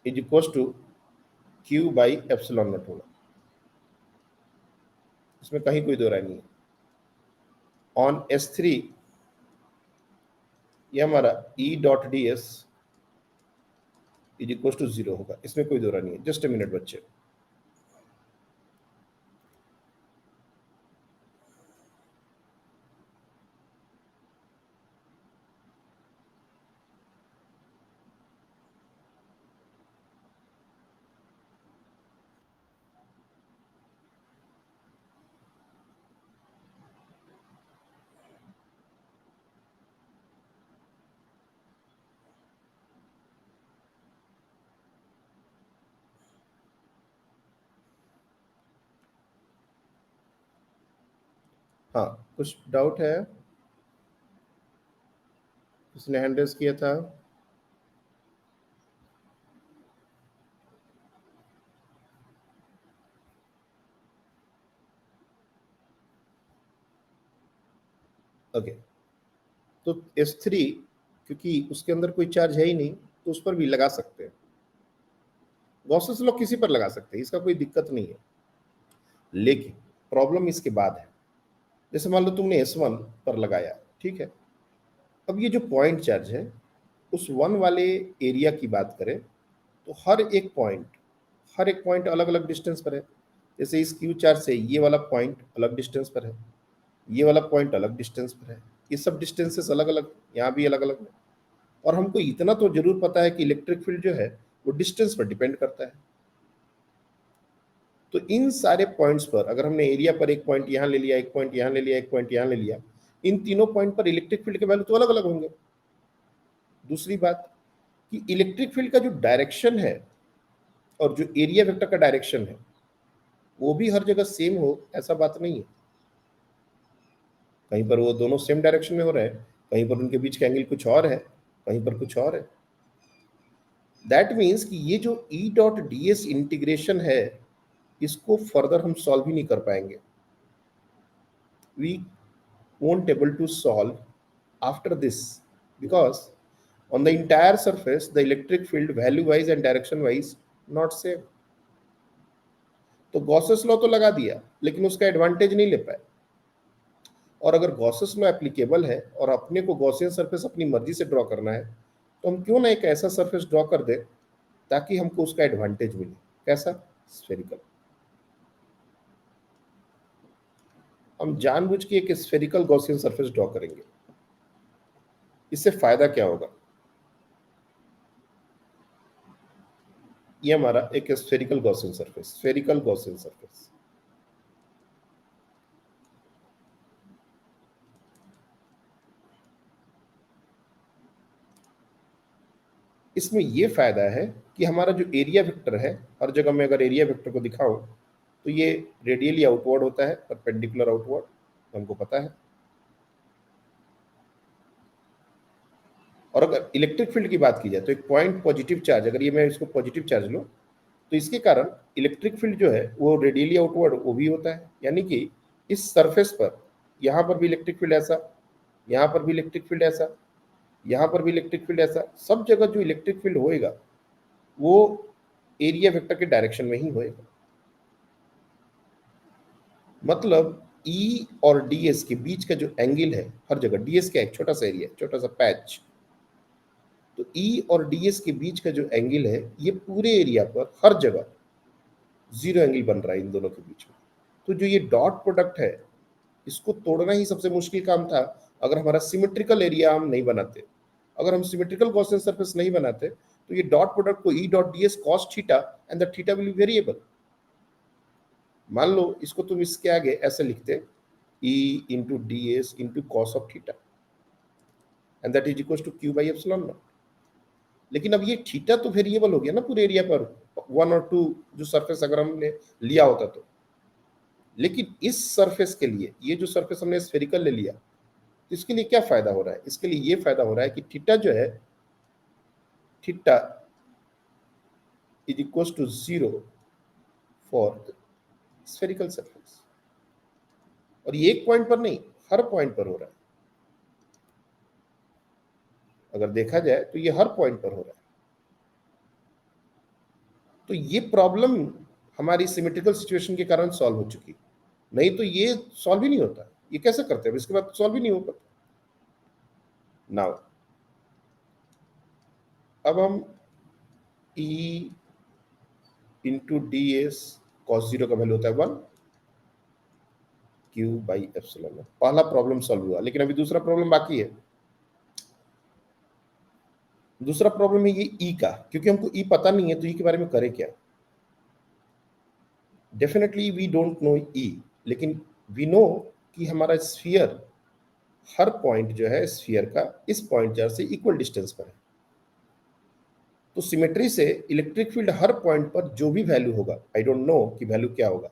is equal to Q by epsilon nought होगा, इसमें कहीं कोई दो राय नहीं है। ऑन S3 ये हमारा E.ds इज इक्वल टू 0 होगा, इसमें कोई दो राय नहीं है। जस्ट ए मिनट बच्चे। हाँ, कुछ डाउट है? किसने हैंड रेज किया था? ओके, तो S3 क्योंकि उसके अंदर कोई चार्ज है ही नहीं, तो उस पर भी लगा सकते हैं। गॉसेस लॉ किसी पर लगा सकते हैं, इसका कोई दिक्कत नहीं है। लेकिन प्रॉब्लम इसके बाद है। जैसे मान लो तुमने S1 पर लगाया, ठीक है। अब ये जो पॉइंट चार्ज है, उस 1 वाले एरिया की बात करें तो हर एक पॉइंट अलग अलग डिस्टेंस पर है। जैसे इस क्यू चार्ज से ये वाला पॉइंट अलग डिस्टेंस पर है, ये वाला पॉइंट अलग डिस्टेंस पर है, ये सब डिस्टेंसेस अलग अलग, यहाँ भी अलग अलग है। और हमको इतना तो जरूर पता है कि इलेक्ट्रिक फील्ड जो है वो डिस्टेंस पर डिपेंड करता है। तो इन सारे पॉइंट्स पर अगर हमने एरिया पर एक पॉइंट यहाँ ले लिया, एक पॉइंट यहाँ ले लिया, एक पॉइंट यहाँ ले लिया, इन तीनों पॉइंट पर इलेक्ट्रिक फील्ड के वैल्यू तो अलग अलग होंगे। दूसरी बात कि इलेक्ट्रिक फील्ड का जो डायरेक्शन है और जो एरिया वेक्टर का डायरेक्शन है वो भी हर जगह सेम हो ऐसा बात नहीं है। कहीं पर वो दोनों सेम डायरेक्शन में हो रहे हैं, कहीं पर उनके बीच का एंगल कुछ और है, कहीं पर कुछ और है। दैट मीन्स कि ये जो E dot D S integration है इसको फर्दर हम सॉल्व ही नहीं कर पाएंगे। We won't able to solve after this because on the entire surface the electric field value wise and direction wise not same। तो गॉसेस लॉ तो लगा दिया लेकिन उसका एडवांटेज नहीं ले पाए। और अगर गॉसेस लॉ एप्लीकेबल है और अपने को गॉसियन सरफेस अपनी मर्जी से ड्रॉ करना है तो हम क्यों ना एक ऐसा सरफेस ड्रॉ कर दे ताकि हमको उसका एडवांटेज मिले। कैसा? स्फेरिकल। हम जानबूझ के एक स्फेरिकल गॉसियन सरफेस ड्रॉ करेंगे। इससे फायदा क्या होगा? ये हमारा एक spherical Gaussian surface, spherical Gaussian surface. इसमें ये फायदा है कि हमारा जो एरिया वेक्टर है, हर जगह मैं अगर एरिया वेक्टर को दिखाऊं तो ये रेडियली आउटवर्ड होता है, परपेंडिकुलर आउटवर्ड, हमको पता है। और अगर इलेक्ट्रिक फील्ड की बात की जाए तो एक पॉइंट पॉजिटिव चार्ज, अगर ये मैं इसको पॉजिटिव चार्ज लूं तो इसके कारण इलेक्ट्रिक फील्ड जो है वो रेडियली आउटवर्ड वो भी होता है। यानी कि इस सरफेस पर यहाँ पर भी इलेक्ट्रिक फील्ड ऐसा, यहाँ पर भी इलेक्ट्रिक फील्ड ऐसा, यहाँ पर भी इलेक्ट्रिक फील्ड ऐसा, सब जगह जो इलेक्ट्रिक फील्ड होएगा वो एरिया वेक्टर के डायरेक्शन में ही होएगा। मतलब ई और डीएस के बीच का जो एंगल है हर जगह, डीएस का एक छोटा सा एरिया, छोटा सा पैच, तो ई और डीएस के बीच का जो एंगल है ये पूरे एरिया पर हर जगह जीरो एंगल बन रहा है इन दोनों के बीच में। तो जो ये डॉट प्रोडक्ट है इसको तोड़ना ही सबसे मुश्किल काम था अगर हमारा सिमेट्रिकल एरिया हम नहीं बनाते। अगर हम सिमेट्रिकल गॉसियन सरफेस नहीं बनाते तो ये डॉट प्रोडक्ट को E dot D S cos theta and the theta will be variable. मान लो इसको तुम इसके आगे ऐसे लिखते E into D S into cos of theta and that is equal to Q by epsilon nought. लेकिन अब ये थीटा तो वेरिएबल हो गया ना पूरे एरिया पर, 1 और 2 जो सरफेस अगर हमने लिया होता तो। लेकिन इस सरफेस के लिए ये जो सरफेस हमने स्फेरिकल ले लिया तो इसके लिए क्या फायदा हो रहा है? इसके लिए ये फायदा हो रहा है कि थीटा जो है, theta is equal to 0 for spherical surface. और ये एक पॉइंट पर नहीं, हर पॉइंट पर हो रहा है। अगर देखा जाए तो ये हर पॉइंट पर हो रहा है। तो ये प्रॉब्लम हमारी सिमेट्रिकल सिचुएशन के कारण सॉल्व हो चुकी, नहीं तो ये सॉल्व ही नहीं होता। ये कैसे करते हैं? इसके बाद सॉल्व ही नहीं हो पाता। नाउ अब हम ई इंटू डी एस कॉस 0 का वैल्यू होता है 1 क्यू बाई एप्सिलॉन। पहला प्रॉब्लम सॉल्व हुआ, लेकिन अभी दूसरा प्रॉब्लम बाकी है। दूसरा प्रॉब्लम है ये ई का, क्योंकि हमको ई पता नहीं है तो ई के बारे में करें क्या। डेफिनेटली वी डोंट नो ई, लेकिन वी नो कि हमारा स्फीयर हर पॉइंट जो है स्फीयर का इस पॉइंट चार्ज से इक्वल डिस्टेंस पर है। तो सिमेट्री से इलेक्ट्रिक फील्ड हर पॉइंट पर जो भी वैल्यू होगा, आई डोंट नो कि वैल्यू क्या होगा,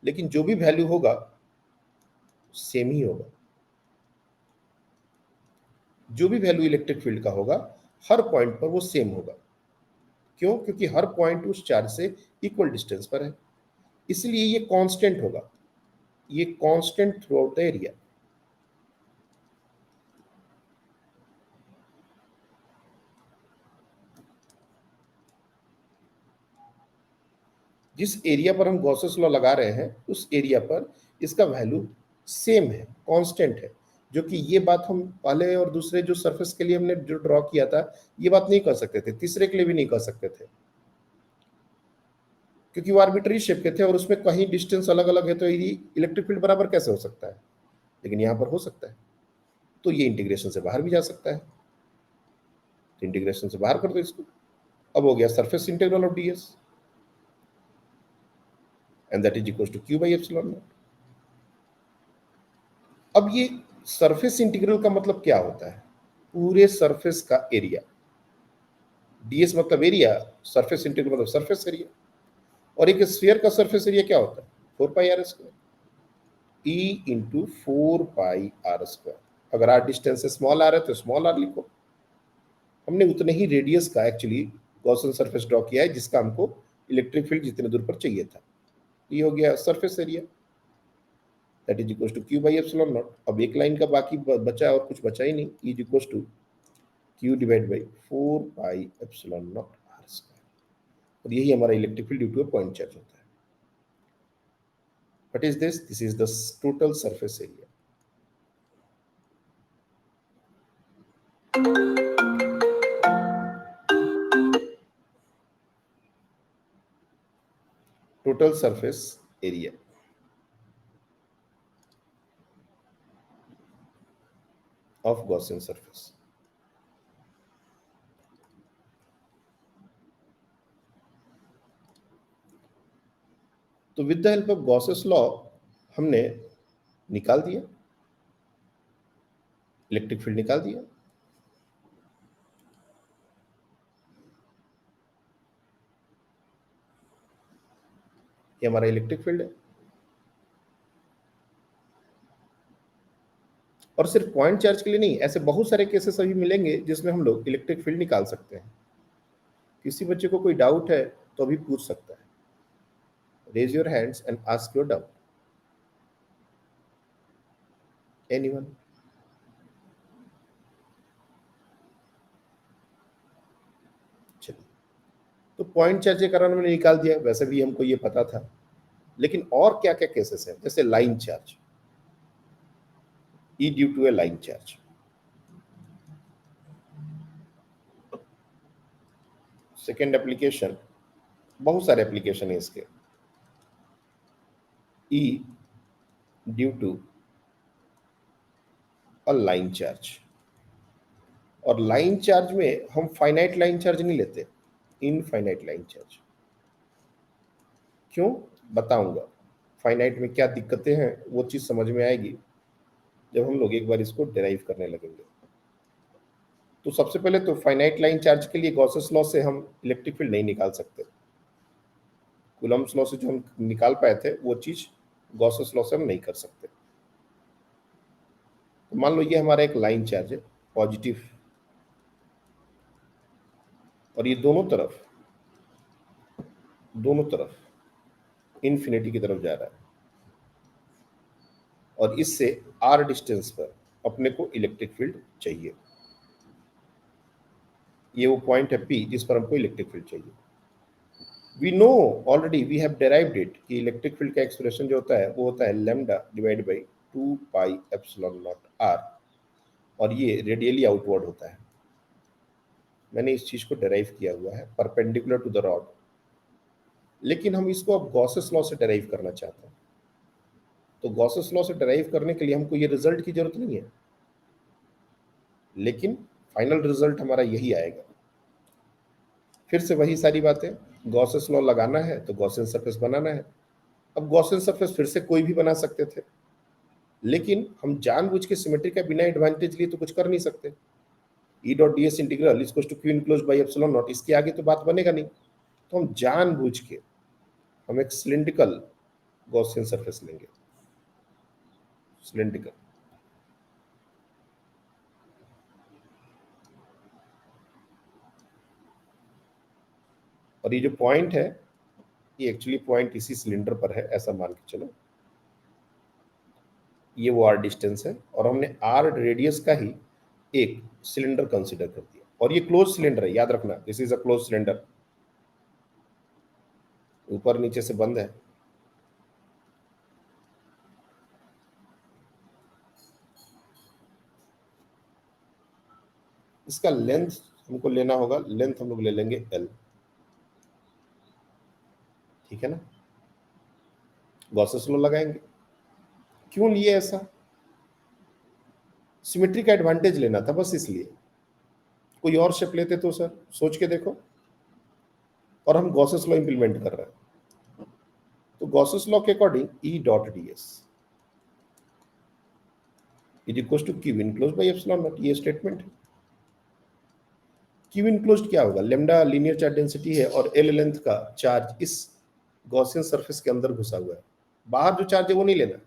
लेकिन जो भी वैल्यू होगा सेम ही होगा। जो भी वैल्यू इलेक्ट्रिक फील्ड का होगा हर पॉइंट पर वो सेम होगा। क्यों? क्योंकि हर पॉइंट उस चार्ज से इक्वल डिस्टेंस पर है, इसलिए ये कांस्टेंट होगा, ये constant through out the area. जिस एरिया पर हम गॉसेस लॉ लगा रहे हैं उस एरिया पर इसका वैल्यू सेम है, कांस्टेंट है। जो कि ये बात हम पहले और दूसरे जो सरफेस के लिए हमने जो ड्रॉ किया था ये बात नहीं कर सकते थे, तीसरे के लिए भी नहीं कर सकते थे, क्योंकि वो आर्बिट्री शेप के थे और उसमें कहीं डिस्टेंस अलग अलग है तो ये इलेक्ट्रिक फील्ड बराबर कैसे हो सकता है। लेकिन यहाँ पर हो सकता है, तो ये इंटीग्रेशन से बाहर भी जा सकता है। तो इंटीग्रेशन से बाहर कर दो, तो इसको अब हो गया surface integral of DS. And that is equal to Q by epsilon nought. अब ये सरफेस इंटीग्रल का मतलब क्या होता है? पूरे सरफेस का एरिया। डीएस मतलब एरिया, सरफेस इंटीग्रल मतलब सरफेस एरिया। और एक स्फीयर का सरफेस एरिया क्या होता है? 4πr², E into 4πr²। अगर आर डिस्टेंस से स्मॉल आर है तो स्मॉल आर लिखो। हमने उतने ही रेडियस का एक्चुअली गॉसियन सरफेस ड्रॉ किया है जिसका हमको इलेक्ट्रिक फील्ड जितने दूर पर चाहिए था। ये हो गया surface area, that is equal to Q by epsilon nought. अब एक लाइन का बाकी बचा और कुछ बचा ही नहीं, E is equal to Q divide by 4πε0r²। और यही हमारा electric field due to point charge होता है। What is this? This is the total surface area. Total surface area of Gaussian surface। तो with the help of Gauss's law हमने निकाल दिया, इलेक्ट्रिक फील्ड निकाल दिया। ये हमारा इलेक्ट्रिक फील्ड है। और सिर्फ पॉइंट चार्ज के लिए नहीं, ऐसे बहुत सारे केसेस अभी मिलेंगे जिसमें हम लोग इलेक्ट्रिक फील्ड निकाल सकते हैं। किसी बच्चे को कोई डाउट है तो अभी पूछ सकता है। Raise your hands and ask your doubt. Anyone? चलिए, तो पॉइंट चार्ज के कारण हमने निकाल दिया, वैसे भी हमको ये पता था। लेकिन और क्या क्या केसेस हैं? जैसे line charge, E due to a line charge. Second application, बहुत सारे एप्लीकेशन है इसके। E due to a line charge. और लाइन चार्ज में हम फाइनाइट लाइन चार्ज नहीं लेते, इनफाइनाइट लाइन चार्ज। क्यों? बताऊंगा। फाइनाइट में क्या दिक्कतें हैं वो चीज समझ में आएगी जब हम लोग एक बार इसको डिराइव करने लगेंगे। तो सबसे पहले तो फाइनाइट लाइन चार्ज के लिए गॉसेस लॉ से हम इलेक्ट्रिक फील्ड नहीं निकाल सकते। कूलम्ब्स लॉ से जो हम निकाल पाए थे वो चीज गॉसेस लॉ से हम नहीं कर सकते। तो मान लो ये हमारा एक लाइन चार्ज है, पॉजिटिव, और ये दोनों तरफ इन्फिनिटी की तरफ जा रहा है। और इससे आर डिस्टेंस पर अपने को इलेक्ट्रिक फील्ड चाहिए। ये वो पॉइंट है पी जिस पर हमको इलेक्ट्रिक फील्ड चाहिए। We know already, we have derived it कि इलेक्ट्रिक फील्ड का एक्सप्रेशन जो होता है वो होता है लैम्डा डिवाइड बाई 2πε0r। और ये रेडियली आउटवर्ड होता है। मैंने इस चीज को डेराइव किया हुआ है परपेंडिकुलर टू द रॉड। लेकिन हम इसको अब गॉसेस लॉ से डेराइव करना चाहते हैं। तो गॉसेस लॉ से डेराइव करने के लिए हमको ये रिजल्ट की जरूरत नहीं है, लेकिन फाइनल रिजल्ट हमारा यही आएगा। फिर से वही सारी बातें, गॉसेस लॉ लगाना है तो गॉसियन सरफेस बनाना है। अब गॉसियन सरफेस फिर से कोई भी बना सकते थे, लेकिन हम जानबूझ के सिमेट्री का बिना एडवांटेज लिए तो कुछ कर नहीं सकते। E dot D S integral is to Q enclose by epsilon nought, इसके आगे तो बात बनेगा नहीं। तो हम जानबूझ के हम एक सिलिंड्रिकल गॉसियन सरफेस लेंगे, सिलिंड्रिकल। और ये जो पॉइंट है ये एक्चुअली पॉइंट इसी सिलेंडर पर है, ऐसा मान के चलो। ये वो आर डिस्टेंस है और हमने आर रेडियस का ही एक सिलेंडर कंसीडर कर दिया। और ये क्लोज सिलेंडर है, याद रखना, this is a close cylinder. ऊपर नीचे से बंद है। इसका लेंथ हमको लेना होगा, लेंथ हम लोग ले लेंगे एल। ठीक है ना? गॉसेस लॉ लगाएंगे। क्यों लिए ऐसा? सिमेट्री का एडवांटेज लेना था बस, इसलिए। कोई और शेप लेते तो सर, सोच के देखो। और हम गॉसेस लॉ इंप्लीमेंट कर रहे हैं। तो तो गॉसेस लॉ के according E dot D S is equal to Q enclose by epsilon nought, ये स्टेटमेंट है। क्यू इनक्लोज्ड क्या होगा, लेमडा लीनियर चार्ज डेंसिटी है और एल लेंथ का चार्ज इस गॉसियन सरफेस के अंदर घुसा हुआ है। बाहर जो चार्ज है वो नहीं लेना,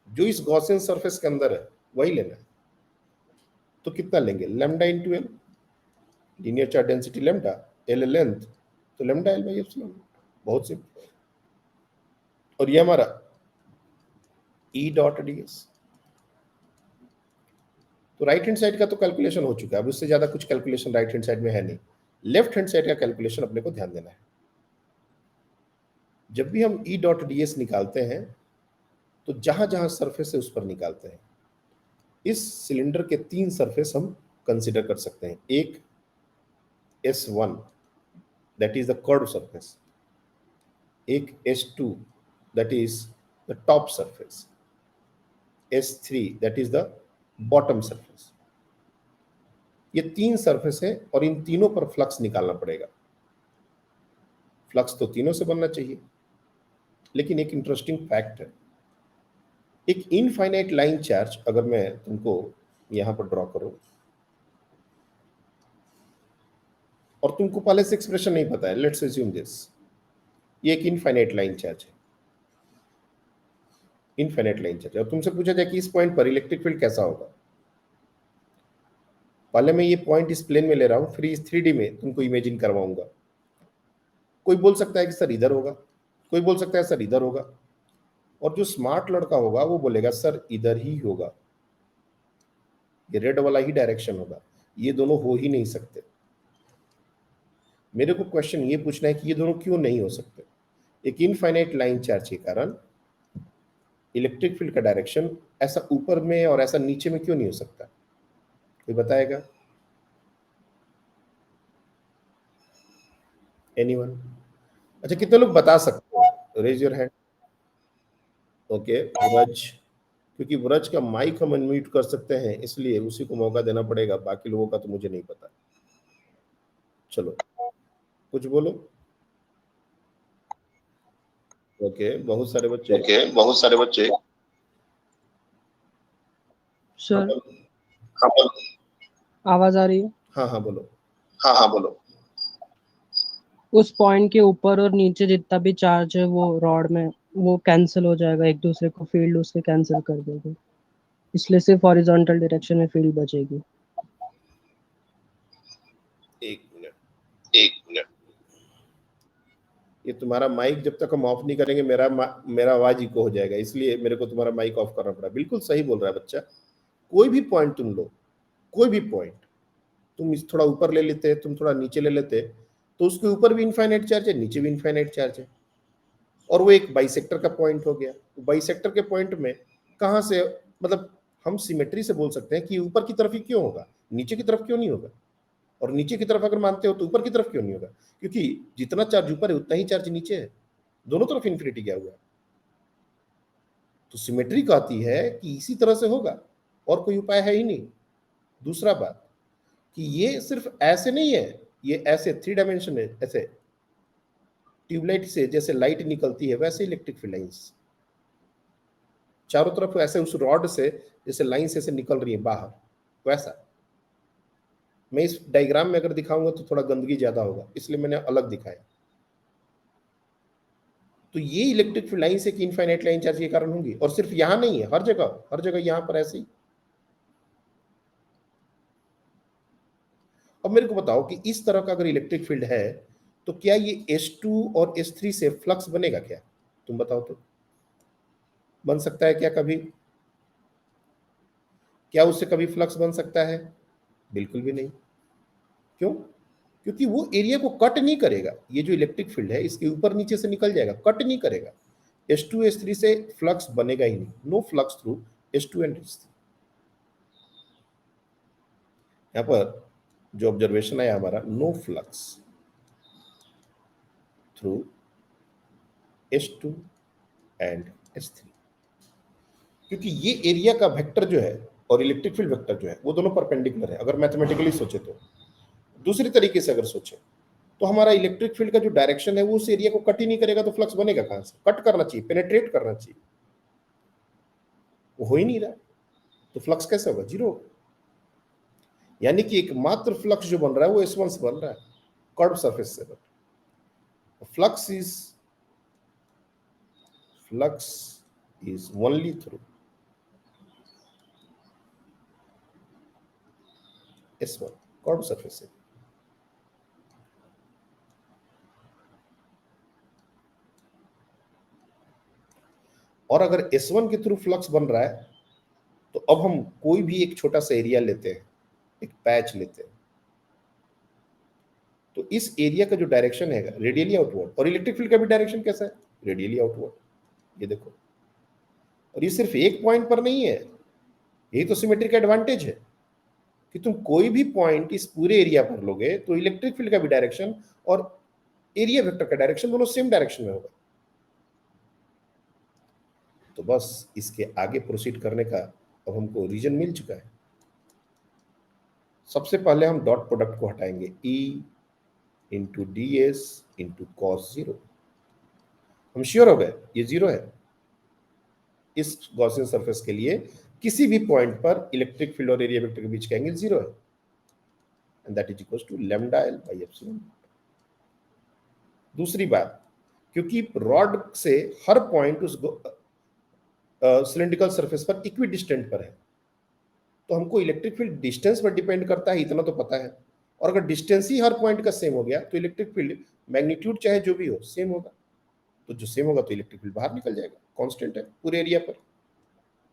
जो इस गॉसियन सरफेस के अंदर है वही लेना है। तो कितना लेंगे, lambda into L, linear charge density lambda, L length, तो लेमडा एल बाई एप्सिलॉन, बहुत सिंपल। और ये हमारा ई डॉट डी एस। तो राइट हैंड साइड का तो कैलकुलेशन हो चुका है, अब उससे ज्यादा कुछ कैलकुलेशन राइट हैंड साइड में है नहीं। लेफ्ट हैंड साइड का कैलकुलेशन अपने को ध्यान देना है। जब भी हम ई डॉट डी एस निकालते हैं तो जहां जहां सरफेस है उस पर निकालते हैं। इस सिलेंडर के 3 सरफेस हम कंसिडर कर सकते हैं। एक S1 that is the curve surface, एक S2 that is the top surface, S3 that is the bottom surface. ये 3 सरफेस है और इन तीनों पर फ्लक्स निकालना पड़ेगा। फ्लक्स तो तीनों से बनना चाहिए, लेकिन एक इंटरेस्टिंग फैक्ट है, एक इनफाइनाइट लाइन चार्ज अगर मैं तुमको यहां पर ड्रॉ करूं और तुमको पहले से एक्सप्रेशन नहीं पता है, लेट्स अज्यूम दिस, ये एक इनफाइनाइट लाइन चार्ज है, इनफाइनाइट लाइन चार्ज, और तुमसे पूछा जाए कि इस पॉइंट पर इलेक्ट्रिक फील्ड कैसा होगा। पहले मैं ये पॉइंट इस प्लेन में ले रहा हूं, फिर इस 3D में तुमको इमेजिन करवाऊंगा। कोई बोल सकता है कि सर इधर होगा, कोई बोल सकता है सर इधर होगा, और जो स्मार्ट लड़का होगा वो बोलेगा सर इधर ही होगा, ये रेड वाला ही डायरेक्शन होगा, ये दोनों हो ही नहीं सकते। मेरे को क्वेश्चन ये पूछना है कि ये दोनों क्यों नहीं हो सकते। एक इनफाइनाइट लाइन चार्ज के कारण इलेक्ट्रिक फील्ड का डायरेक्शन ऐसा ऊपर में और ऐसा नीचे में क्यों नहीं हो सकता, कोई बताएगा? एनीवन? अच्छा, कितने लोग बता सकते हैं, raise your hand. Okay, Vraj, क्योंकि व्रज का माइक हम अनम्यूट कर सकते हैं इसलिए उसी को मौका देना पड़ेगा, बाकी लोगों का तो मुझे नहीं पता। चलो कुछ बोलो। ओके, बहुत सारे बच्चे। बहुत सारे बच्चे। हाँ सर बोलो। हाँ बोलो। आवाज आ रही है? हाँ बोलो। हाँ बोलो। उस पॉइंट के ऊपर और नीचे जितना भी चार्ज है वो रॉड में वो कैंसिल हो जाएगा, एक दूसरे को फील्ड उसके कैंसिल कर देगी, इसलिए सिर्फ हॉरिजॉन्टल डायरेक्शन में फील्ड बचेगी। एक मिनट, ये तुम्हारा माइक जब तक हम ऑफ नहीं करेंगे मेरा आवाज इको हो जाएगा, इसलिए मेरे को तुम्हारा माइक ऑफ करना पड़ा। बिल्कुल सही बोल रहा है बच्चा। कोई भी पॉइंट तुम लो, कोई भी पॉइंट, तुम इस थोड़ा ऊपर ले लेते, तुम थोड़ा नीचे ले लेते, तो उसके ऊपर भी इनफाइनाइट चार्ज है, नीचे भी इनफाइनाइट चार्ज है, और वो एक बाइसेक्टर का पॉइंट हो गया। तो बाइसेक्टर के पॉइंट में कहां से, मतलब हम सिमेट्री से बोल सकते हैं कि ऊपर की तरफ ही क्यों होगा, नीचे की तरफ क्यों नहीं होगा, और नीचे की तरफ अगर मानते हो तो ऊपर की तरफ क्यों नहीं होगा, क्योंकि जितना चार्ज ऊपर है उतना ही चार्ज नीचे है, दोनों तरफ इन्फिनिटी गया हुआ है। तो सिमेट्री कहती है कि इसी तरह से होगा, और कोई उपाय है ही नहीं। दूसरा बात कि ये सिर्फ ऐसे नहीं है, ये ऐसे 3 डायमेंशन है, ऐसे ट्यूबलाइट से जैसे लाइट निकलती है वैसे इलेक्ट्रिक फील्ड लाइंस चारों तरफ ऐसे उस रॉड से जैसे लाइंस ऐसे निकल रही है बाहर, वैसा। मैं इस डायग्राम में अगर दिखाऊंगा तो थोड़ा गंदगी ज्यादा होगा, इसलिए मैंने अलग दिखाया। तो ये इलेक्ट्रिक फील्ड लाइंस एक इनफाइनाइट लाइन चार्ज के कारण होंगी, और सिर्फ यहां नहीं है, हर जगह यहां पर ऐसे ही। अब मेरे को बताओ कि इस तरह का अगर इलेक्ट्रिक फील्ड है तो क्या ये S2 और S3 से फ्लक्स बनेगा क्या? तुम बताओ तो, बन सकता है क्या कभी? क्या उससे कभी फ्लक्स बन सकता है? बिल्कुल भी नहीं। क्यों? क्योंकि वो एरिया को कट नहीं करेगा, ये जो इलेक्ट्रिक फील्ड है इसके ऊपर नीचे से निकल जाएगा, कट नहीं करेगा। S2 S3 से फ्लक्स बनेगा ही नहीं, no flux through S2 and S3। यहां पर जो ऑब्जर्वेशन है हमारा, no flux through S2 and S3, क्योंकि ये एरिया का वेक्टर जो है और इलेक्ट्रिक फील्ड वेक्टर जो है वो दोनों परपेंडिकुलर है, अगर मैथमेटिकली सोचे तो। दूसरी तरीके से अगर सोचे तो हमारा इलेक्ट्रिक फील्ड का जो डायरेक्शन है वो उस एरिया को कट ही नहीं करेगा, तो फ्लक्स बनेगा कहां से? कट करना चाहिए, पेनेट्रेट करना चाहिए, वो हो ही नहीं रहा, तो फ्लक्स कैसे होगा? जीरो होगा। यानी कि एकमात्र फ्लक्स जो बन रहा है वो S1 से बन रहा है, कर्व सरफेस से बन रहा है। Flux is only through S1, curve surface से। और अगर S1 के थ्रू फ्लक्स बन रहा है तो अब हम कोई भी एक छोटा सा एरिया लेते हैं, एक पैच लेते हैं, तो इस एरिया का जो डायरेक्शन है रेडियली आउटवर्ड, और इलेक्ट्रिक फील्ड का भी डायरेक्शन कैसा है? Radially outward. ये देखो, और ये सिर्फ एक पॉइंट पर नहीं है, यही तो सिमेट्री का एडवांटेज है कि तुम कोई भी पॉइंट इस पूरे एरिया पर लोगे तो इलेक्ट्रिक फील्ड का भी डायरेक्शन और एरिया वेक्टर का डायरेक्शन दोनों सेम डायरेक्शन में होगा। तो बस इसके आगे प्रोसीड करने का अब हमको रीजन मिल चुका है। सबसे पहले हम डॉट प्रोडक्ट को हटाएंगे, E into D S into cos zero. हम श्योर हो गए ये जीरो है। इस गॉसियन सरफेस के लिए किसी भी पॉइंट पर इलेक्ट्रिक फील्ड और एरिया वेक्टर के बीच का एंगल जीरो है, and that is equal to lambda L by epsilon. दूसरी बात, क्योंकि रॉड से हर पॉइंट उस सिलेंड्रिकल सरफेस पर इक्वी डिस्टेंट पर है, तो हमको इलेक्ट्रिक फील्ड डिस्टेंस पर डिपेंड करता है, इतना तो पता है। और अगर डिस्टेंस ही हर पॉइंट का सेम हो गया तो इलेक्ट्रिक फील्ड मैग्नीट्यूड चाहे जो भी हो सेम होगा, तो जो सेम होगा तो इलेक्ट्रिक फील्ड बाहर निकल जाएगा, कांस्टेंट है पूरे एरिया पर।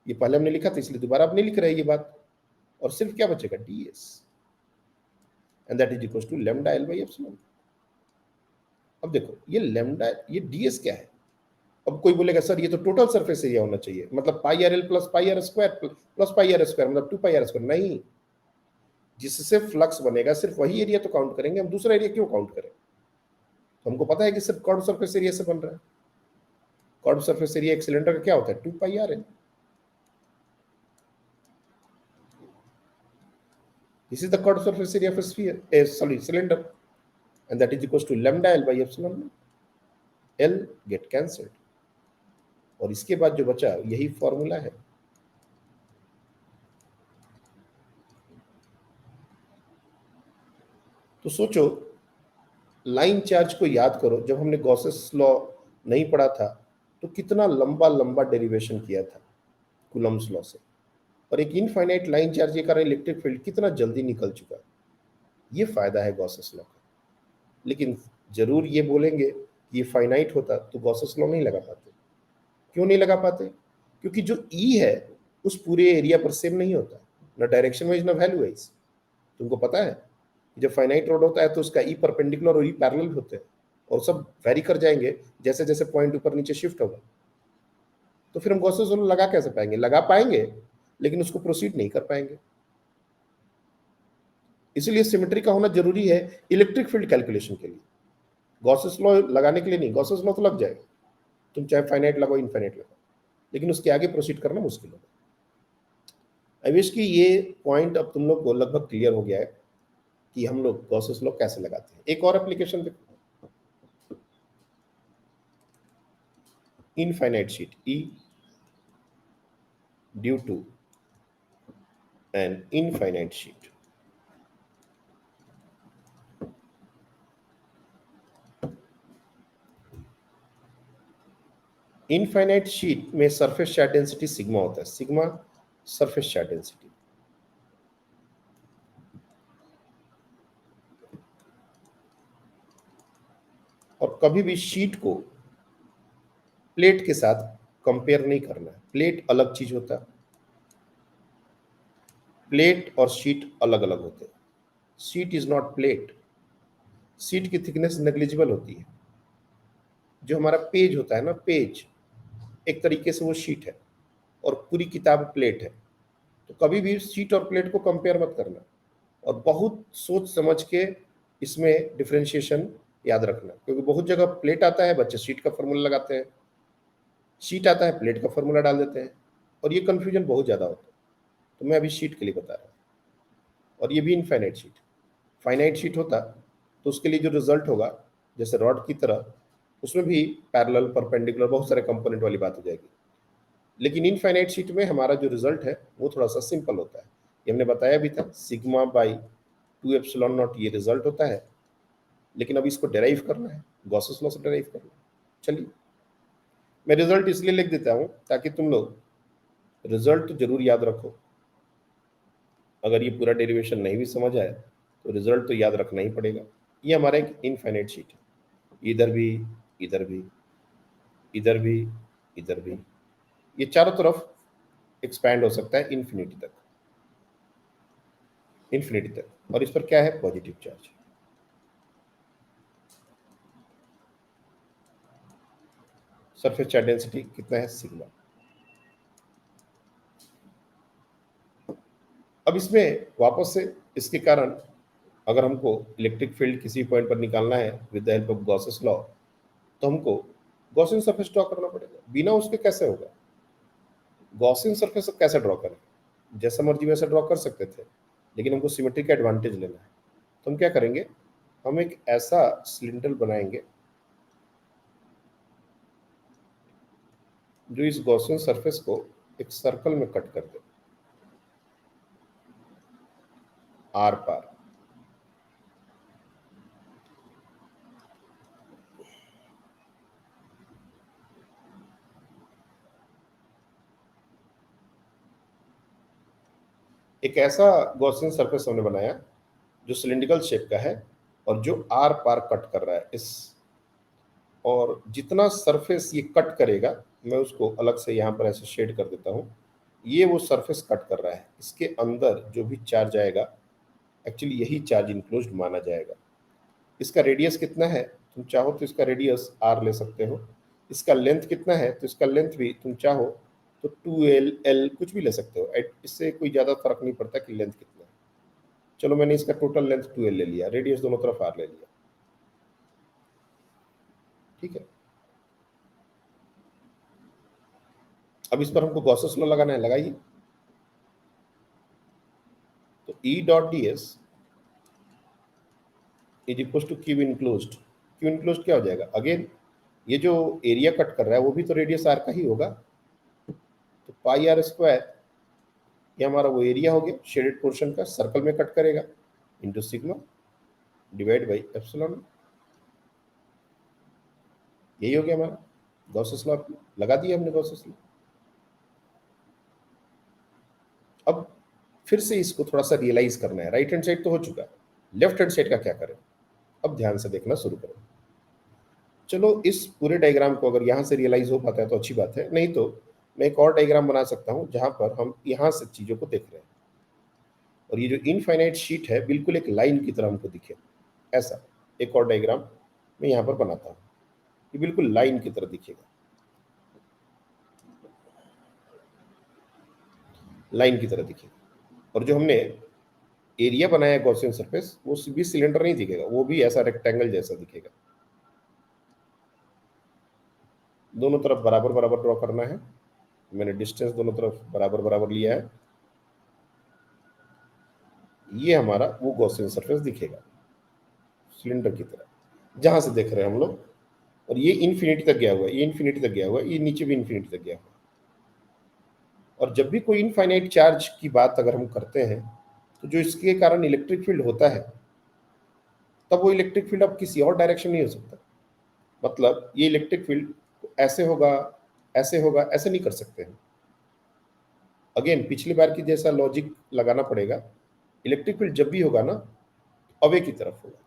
ये पहले हमने लिखा था इसलिए दोबारा अब नहीं लिख रहे ये बात, और सिर्फ क्या बचेगा? ds, and that is equal to lambda L by epsilon. अब देखो ये लैम्डा, ये ds क्या है? अब कोई बोलेगा सर ये तो टोटल सरफेस एरिया होना चाहिए, मतलब pi r l plus pi are square plus pi are square, मतलब 2 पाई आर स्क्वायर। नहीं, जिससे फ्लक्स बनेगा सिर्फ वही एरिया तो काउंट करेंगे, हम दूसरा एरिया क्यों काउंट करें? तो हमको पता है कि सिर्फ कर्व सरफेस एरिया से बन रहा है। कर्व सरफेस एरिया एक सिलेंडर का क्या होता है? 2 pi r l. This is the curved surface area of a sphere, cylinder, and that is equals to lambda L by epsilon. L get cancelled, और इसके बाद जो बचा यही फॉर्मूला है। तो सोचो, लाइन चार्ज को याद करो, जब हमने गॉसेस लॉ नहीं पढ़ा था तो कितना लंबा लंबा डेरिवेशन किया था कूलम्ब्स लॉ से, और एक इनफाइनाइट लाइन चार्ज के कारण इलेक्ट्रिक फील्ड कितना जल्दी निकल चुका है। ये फायदा है गॉसेस लॉ का। लेकिन जरूर ये बोलेंगे ये फाइनाइट होता तो गॉसेस लॉ नहीं लगा पाते। क्यों नहीं लगा पाते? क्योंकि जो ई है उस पूरे एरिया पर सेम नहीं होता, ना डायरेक्शन वाइज ना वैल्यू वाइज। तुमको पता है जब फाइनाइट रोड होता है तो उसका ई परपेंडिकुलर और ई पैरेलल होते हैं, और सब वेरी कर जाएंगे जैसे जैसे पॉइंट ऊपर नीचे शिफ्ट होगा। तो फिर हम गॉसेस लॉ लगा कैसे पाएंगे? लगा पाएंगे लेकिन उसको प्रोसीड नहीं कर पाएंगे। इसलिए सिमेट्री का होना जरूरी है इलेक्ट्रिक फील्ड कैलकुलेशन के लिए, गॉसेस लॉ लगाने के लिए नहीं। गॉसेस लॉ तो लग जाएगा, तुम चाहे फाइनाइट लगाओ इनफाइनाइट लगाओ, लेकिन उसके आगे प्रोसीड करना मुश्किल होगा। आई विश कि ये पॉइंट अब तुम लोग को लगभग क्लियर हो गया है कि हम लोग गॉसेस लॉ कैसे लगाते हैं। एक और एप्लीकेशन देखो, infinite sheet E due to an infinite sheet. Infinite sheet में सरफेस चार्ज डेंसिटी सिग्मा होता है, सिग्मा सरफेस चार्ज डेंसिटी। और कभी भी शीट को प्लेट के साथ कंपेयर नहीं करना है। प्लेट अलग चीज होता है, प्लेट और शीट अलग अलग होते हैं। Sheet is not plate. Sheet की थिकनेस नेग्लिजिबल होती है। जो हमारा पेज होता है ना, पेज एक तरीके से वो शीट है और पूरी किताब प्लेट है। तो कभी भी शीट और प्लेट को कंपेयर मत करना, और बहुत सोच समझ के इसमें डिफरेंशिएशन याद रखना, क्योंकि बहुत जगह प्लेट आता है बच्चे शीट का फॉर्मूला लगाते हैं, शीट आता है प्लेट का फॉर्मूला डाल देते हैं, और ये कंफ्यूजन बहुत ज़्यादा होता है। तो मैं अभी शीट के लिए बता रहा हूँ, और ये भी इनफाइनाइट शीट। फाइनाइट शीट होता तो उसके लिए जो रिजल्ट होगा जैसे रॉड की तरह, उसमें भी पैरेलल, परपेंडिकुलर, बहुत सारे कंपोनेंट वाली बात हो जाएगी। लेकिन इनफाइनाइट शीट में हमारा जो रिजल्ट है वो थोड़ा सा सिंपल होता है। ये हमने बताया भी था, सिग्मा बाई 2 एप्सिलॉन नॉट ये रिजल्ट होता है। लेकिन अब इसको डेराइव करना है, गॉसेस लॉ से डेराइव करना है। चलिए मैं रिजल्ट इसलिए लिख देता हूं ताकि तुम लोग रिजल्ट तो जरूर याद रखो। अगर ये पूरा डेरिवेशन नहीं भी समझ आए तो रिजल्ट तो याद रखना ही पड़ेगा। ये हमारा एक इनफाइनाइट शीट है, इधर भी, इधर भी, इधर भी, इधर भी, ये चारों तरफ एक्सपैंड हो सकता है इन्फिनिटी तक, इन्फिनिटी तक। और इस पर क्या है? Positive charge. Surface charge density कितना है? सिग्मा। अब इसमें वापस से इसके कारण अगर हमको इलेक्ट्रिक फील्ड किसी पॉइंट पर निकालना है with the help of Gauss's law, तो हमको गॉसियन सरफेस ड्रॉ करना पड़ेगा। बिना उसके कैसे होगा? गॉसियन सरफेस कैसे ड्रॉ करें? जैसा मर्जी वैसा ड्रॉ कर सकते थे, लेकिन हमको सिमेट्री का एडवांटेज लेना है। तो हम क्या करेंगे? हम एक ऐसा सिलेंडर बनाएंगे जो इस गॉसियन सरफेस को एक सर्कल में कट कर दे, आर पार। एक ऐसा गॉसियन सरफेस हमने बनाया जो सिलिंड्रिकल शेप का है और जो आर पार कट कर रहा है इस, और जितना सरफेस ये कट करेगा, मैं उसको अलग से यहाँ पर ऐसे शेड कर देता हूँ, ये वो सरफेस कट कर रहा है। इसके अंदर जो भी चार्ज आएगा एक्चुअली यही चार्ज इंक्लोज्ड माना जाएगा। इसका रेडियस कितना है? तुम चाहो तो इसका रेडियस आर ले सकते हो। इसका लेंथ कितना है? तो इसका लेंथ भी तुम चाहो तो 2l l कुछ भी ले सकते हो। इससे कोई ज़्यादा फर्क नहीं पड़ता कि लेंथ कितना है। चलो मैंने इसका टोटल लेंथ 2l ले लिया, रेडियस दोनों तरफ आर ले लिया, ठीक है। अब इस पर हमको गॉसेस लॉ लगाना है, लगाइए। तो E dot D S is equal to Q enclosed. Q enclosed क्या हो जाएगा? अगेन ये जो एरिया कट कर रहा है वो भी तो रेडियस आर का ही होगा, तो पाई आर स्क्वायर, ये हमारा वो एरिया हो गया शेडेड पोर्शन का, सर्कल में कट करेगा, into sigma divide by epsilon. यही हो गया हमारा गॉसेस लॉ। लगा दिया हमने गॉसेस लॉ। अब फिर से इसको थोड़ा सा रियलाइज करना है। राइट हैंड साइड तो हो चुका है, लेफ्ट हैंड साइड का क्या करें? अब ध्यान से देखना शुरू करो। चलो इस पूरे डायग्राम को अगर यहाँ से रियलाइज हो पाता है तो अच्छी बात है, नहीं तो मैं एक और डायग्राम बना सकता हूँ जहाँ पर हम यहाँ से चीज़ों को देख रहे हैं और ये जो इनफाइनाइट शीट है बिल्कुल एक लाइन की तरह हमको दिखे। ऐसा एक और डायग्राम मैं यहाँ पर बनाता हूँ, ये बिल्कुल लाइन की तरह दिखेगा, लाइन की तरह दिखेगा। और जो हमने एरिया बनाया गॉसियन सरफेस वो भी सिलेंडर नहीं दिखेगा, वो भी ऐसा रेक्टेंगल जैसा दिखेगा। दोनों तरफ बराबर बराबर ड्रॉ करना है। मैंने डिस्टेंस दोनों तरफ बराबर बराबर लिया है। ये हमारा वो गॉसियन सरफेस दिखेगा सिलेंडर की तरह जहां से देख रहे हैं हम लोग। और ये इन्फिनिटी तक गया हुआ है, ये इन्फिनिटी तक गया हुआ है, ये नीचे भी इन्फिनिटी तक गया हुआ है। और जब भी कोई इनफाइनाइट चार्ज की बात अगर हम करते हैं तो जो इसके कारण इलेक्ट्रिक फील्ड होता है, तब वो इलेक्ट्रिक फील्ड अब किसी और डायरेक्शन नहीं हो सकता। मतलब ये इलेक्ट्रिक फील्ड ऐसे होगा, ऐसे होगा, ऐसे नहीं कर सकते हैं। अगेन पिछली बार की जैसा लॉजिक लगाना पड़ेगा। इलेक्ट्रिक फील्ड जब भी होगा ना, अवे की तरफ होगा।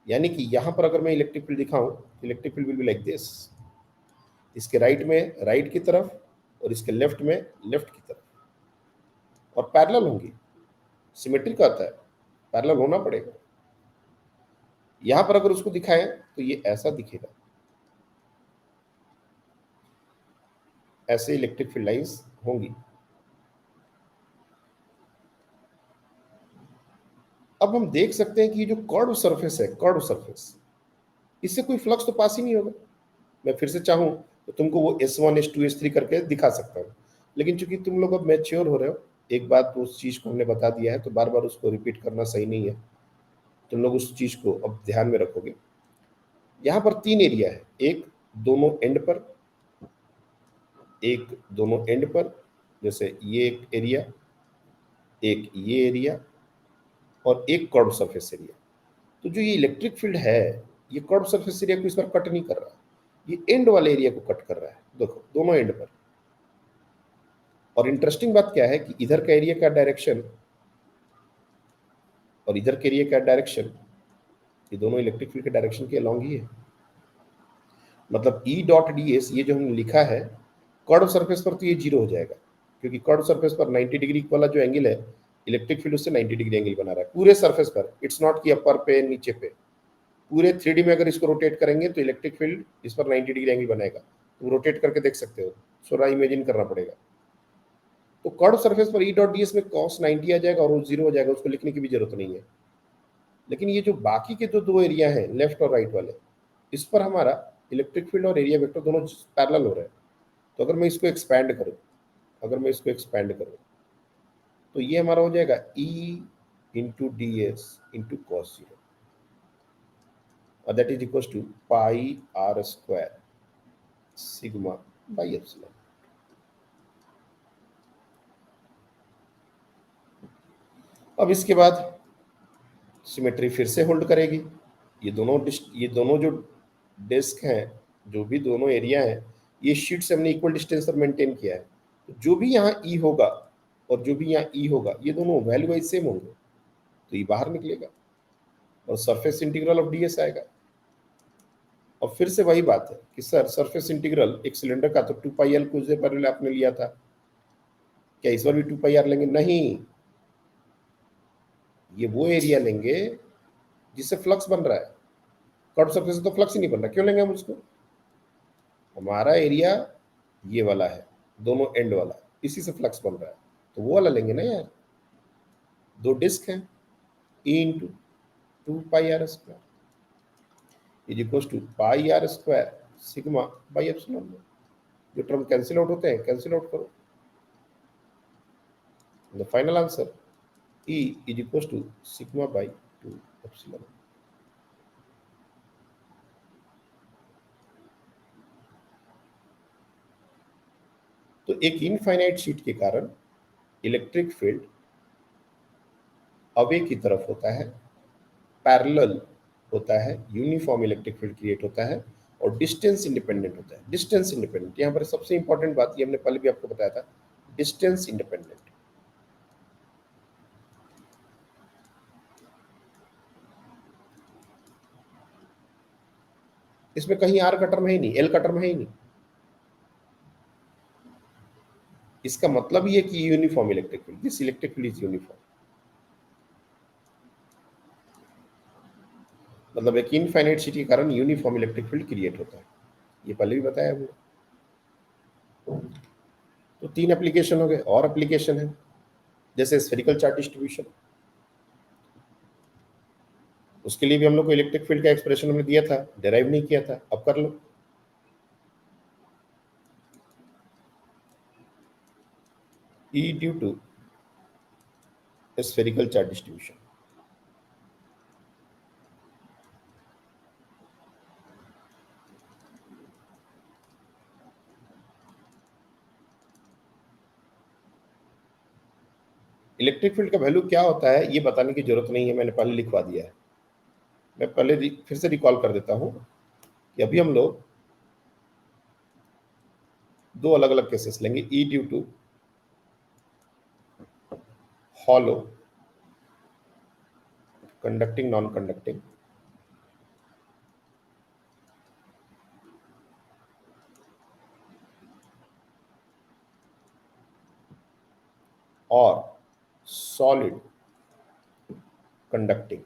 यानी कि यहां पर अगर मैं इलेक्ट्रिक फील्ड दिखाऊं, electric field will be like this. इसके राइट में राइट की तरफ और इसके लेफ्ट में लेफ्ट की तरफ, और पैरेलल होंगी। सिमेट्री का आता है, पैरेलल होना पड़ेगा। यहां पर अगर उसको दिखाएं तो ये ऐसा दिखेगा, ऐसे इलेक्ट्रिक फील्ड लाइंस होंगी। अब हम देख सकते हैं कि ये जो कर्व सरफेस है, कर्व सरफेस, इससे कोई फ्लक्स तो पास ही नहीं होगा। मैं फिर से चाहूं तो तुमको वो S1 S2 S3 करके दिखा सकता हूं, लेकिन चूंकि तुम लोग अब मैच्योर हो रहे हो, एक बात तो उस चीज को हमने बता दिया है तो बार बार उसको रिपीट करना सही नहीं है। तुम लोग उस चीज को अब ध्यान में रखोगे। यहां पर 3 एरिया है, एक दोनों एंड पर, एक दोनों एंड पर, जैसे ये एक एरिया, एक ये एरिया और एक कर्व सरफेस एरिया। तो जो ये इलेक्ट्रिक फील्ड है ये कर्व सरफेस एरिया को इस बार कट नहीं कर रहा, ये एंड वाले एरिया को कट कर रहा है, देखो दोनों एंड पर। और इंटरेस्टिंग बात क्या है कि इधर का एरिया का डायरेक्शन और इधर के एरिया का डायरेक्शन, ये दोनों इलेक्ट्रिक फील्ड के डायरेक्शन के अलॉन्ग ही है। मतलब E डॉट डी एस, ये जो हमने लिखा है कर्व सरफेस पर, तो ये 0 हो जाएगा, क्योंकि कर्व सरफेस पर 90 डिग्री वाला जो एंगल है इलेक्ट्रिक फील्ड उससे 90 डिग्री एंगल बना रहा है पूरे सरफेस पर। इट्स नॉट कि अपर पे नीचे पे, पूरे 3D में अगर इसको रोटेट करेंगे तो इलेक्ट्रिक फील्ड इस पर 90 डिग्री एंगल बनाएगा। तुम रोटेट करके देख सकते हो, थोड़ा इमेजिन करना पड़ेगा। तो कर्व सरफेस पर E डॉट डी एस में cos 90 आ जाएगा और वो 0 हो जाएगा, उसको लिखने की भी जरूरत नहीं है। लेकिन ये जो बाकी के जो 2 एरिया हैं लेफ्ट और राइट वाले, इस पर हमारा इलेक्ट्रिक फील्ड और एरिया वेक्टर दोनों पैरेलल हो रहे हैं। तो अगर मैं इसको एक्सपैंड करूं, तो ये हमारा हो जाएगा E into D S into cos 0, और that is equal to pi are square sigma by epsilon. अब इसके बाद सिमेट्री फिर से होल्ड करेगी। ये दोनों जो डिस्क हैं, जो भी दोनों एरिया हैं, ये शीट से हमने इक्वल डिस्टेंस पर मेंटेन किया है। तो जो भी यहाँ E होगा और जो भी यहाँ E होगा, ये दोनों वैल्यू वाइज सेम होंगे, तो ये बाहर निकलेगा और सरफेस इंटीग्रल ऑफ ds आएगा। और फिर से वही बात है कि सर सरफेस इंटीग्रल एक सिलेंडर का तो 2πl कुछ देर पहले आपने लिया था, क्या इस बार भी 2πr लेंगे? नहीं, ये वो एरिया लेंगे जिससे फ्लक्स बन रहा है। कर्व सरफेस से तो फ्लक्स ही नहीं बन रहा, क्यों लेंगे हम उसको? हमारा एरिया ये वाला है, दोनों एंड वाला, इसी से फ्लक्स बन रहा है, तो वो वाला लेंगे ना यार। 2 डिस्क हैं, E into 2πr square is equal to pi are square sigma by epsilon. जो टर्म कैंसिल आउट होते हैं कैंसिल आउट करो, the final answer E is equal to sigma by 2 epsilon. तो एक इनफाइनाइट शीट के कारण इलेक्ट्रिक फील्ड अवे की तरफ होता है, पैरेलल होता है, यूनिफॉर्म इलेक्ट्रिक फील्ड क्रिएट होता है और डिस्टेंस इंडिपेंडेंट होता है। डिस्टेंस इंडिपेंडेंट, यहाँ पर सबसे इंपॉर्टेंट बात, ये हमने पहले भी आपको बताया था, डिस्टेंस इंडिपेंडेंट। इसमें कहीं आर का टर्म है ही नहीं, एल का टर्म है ही नहीं। इसका मतलब ये कि uniform electric field, this electric field is uniform. मतलब एक इनफाइनाइट शीट के कारण यूनिफॉर्म इलेक्ट्रिक फील्ड क्रिएट होता है, ये पहले भी बताया हमने। तो 3 एप्लीकेशन हो गए, और एप्लीकेशन है जैसे स्फेरिकल चार्ज डिस्ट्रीब्यूशन। उसके लिए भी हम लोग को इलेक्ट्रिक फील्ड का एक्सप्रेशन हमने दिया था, डेराइव नहीं किया था, अब कर लो। E due to spherical charge distribution, electric field का वैल्यू क्या होता है ये बताने की जरूरत नहीं है, मैंने पहले लिखवा दिया है। मैं पहले फिर से रिकॉल कर देता हूं कि अभी हम लोग 2 अलग अलग केसेस लेंगे, E due to hollow, conducting, non conducting, और सॉलिड कंडक्टिंग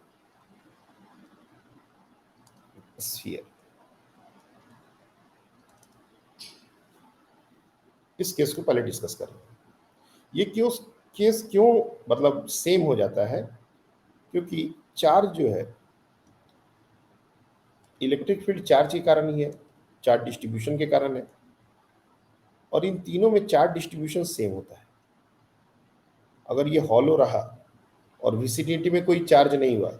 स्फीयर। इस केस को पहले डिस्कस करें। ये केस क्यों मतलब सेम हो जाता है, क्योंकि चार्ज जो है, इलेक्ट्रिक फील्ड चार्ज के कारण ही है, चार्ज डिस्ट्रीब्यूशन के कारण है, और इन तीनों में चार्ज डिस्ट्रीब्यूशन सेम होता है। अगर ये हॉलो रहा और विसिनिटी में कोई चार्ज नहीं हुआ,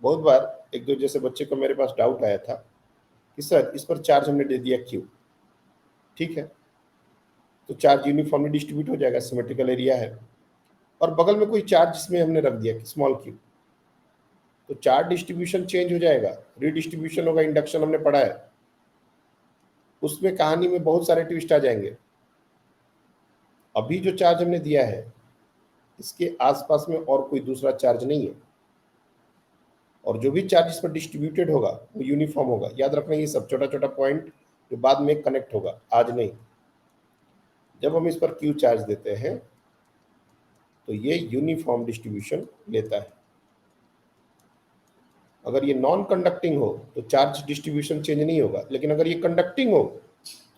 बहुत बार एक दो जैसे बच्चे को मेरे पास डाउट आया था कि सर इस पर चार्ज हमने दे दिया क्यों, ठीक है, तो चार्ज यूनिफॉर्मली डिस्ट्रीब्यूट हो जाएगा, सिमेट्रिकल एरिया है, और बगल में कोई चार्ज इसमें हमने रख दिया स्मॉल क्यू, तो चार्ज डिस्ट्रीब्यूशन चेंज हो जाएगा, रीडिस्ट्रीब्यूशन होगा। इंडक्शन हमने पढ़ा है, उसमें कहानी में बहुत सारे ट्विस्ट आ जाएंगे। अभी जो चार्ज हमने दिया है इसके आसपास में और कोई दूसरा चार्ज नहीं है, और जो भी चार्ज इस पर डिस्ट्रीब्यूटेड होगा वो यूनिफॉर्म होगा। याद रखना ये सब छोटा छोटा पॉइंट जो बाद में कनेक्ट होगा, आज नहीं। जब हम इस पर क्यू चार्ज देते हैं तो ये यूनिफॉर्म डिस्ट्रीब्यूशन लेता है। अगर ये नॉन कंडक्टिंग हो तो चार्ज डिस्ट्रीब्यूशन चेंज नहीं होगा, लेकिन अगर ये कंडक्टिंग हो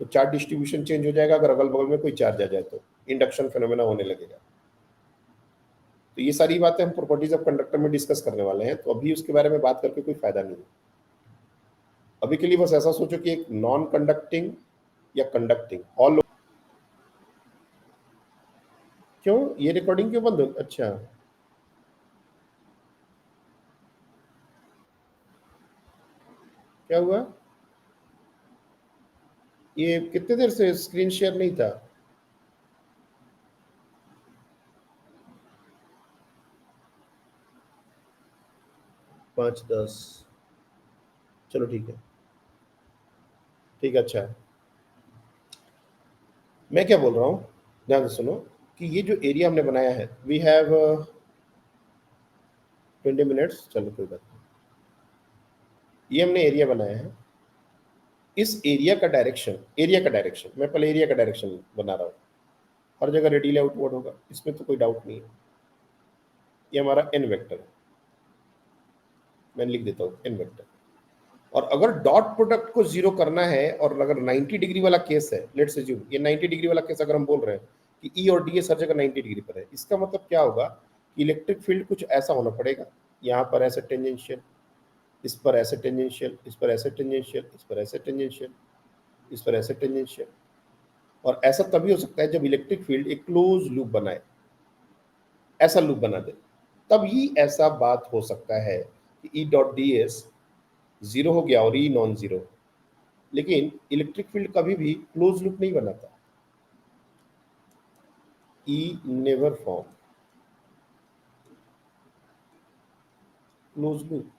तो चार्ज डिस्ट्रीब्यूशन चेंज हो जाएगा। अगर अगल बगल में कोई चार्ज आ जाए तो इंडक्शन फेनोमेना होने लगेगा। तो ये सारी बातें हम प्रॉपर्टीज ऑफ कंडक्टर में डिस्कस करने वाले हैं, तो अभी उसके बारे में बात करके कोई फायदा नहीं है। अभी के लिए बस ऐसा सोचो कि एक नॉन कंडक्टिंग या कंडक्टिंग ऑल। क्यों ये रिकॉर्डिंग क्यों बंद हो? अच्छा, क्या हुआ? ये कितने देर से स्क्रीन शेयर नहीं था? 5-10, चलो ठीक है, ठीक है, अच्छा है। मैं क्या बोल रहा हूँ, ध्यान से सुनो कि ये जो एरिया हमने बनाया है, वी हैव 20 मिनट्स, चलो कोई बात नहीं। ये हमने एरिया बनाया है, इस एरिया का डायरेक्शन मैं पहले एरिया का डायरेक्शन बना रहा हूँ। हर जगह रेडियल आउटवर्ड होगा, इसमें तो कोई डाउट नहीं है। ये हमारा एन वेक्टर है, मैं लिख देता हूँ एन वेक्टर। और अगर डॉट प्रोडक्ट को जीरो करना है और अगर 90 डिग्री वाला केस है, लेट्स अज्यूम ये 90 डिग्री वाला केस अगर हम बोल रहे हैं कि ई और डी हर जगह 90 डिग्री पर है, इसका मतलब क्या होगा कि इलेक्ट्रिक फील्ड कुछ ऐसा होना पड़ेगा, यहाँ पर ऐसे टेंजेंशियल, इस पर ऐसे टेंजेंशियल, इस पर ऐसे टेंजेंशियल, इस पर ऐसे टेंजेंशियल, इस पर ऐसे टेंजेंशियल। और ऐसा तभी हो सकता है जब इलेक्ट्रिक फील्ड एक क्लोज लूप बनाए, ऐसा लूप बना दे, तब ही ऐसा बात हो सकता है कि E dot D S zero हो गया और ई नॉन जीरो। लेकिन इलेक्ट्रिक फील्ड कभी भी क्लोज लूप नहीं बनाता, ई नेवर फॉर्म क्लोज लूप।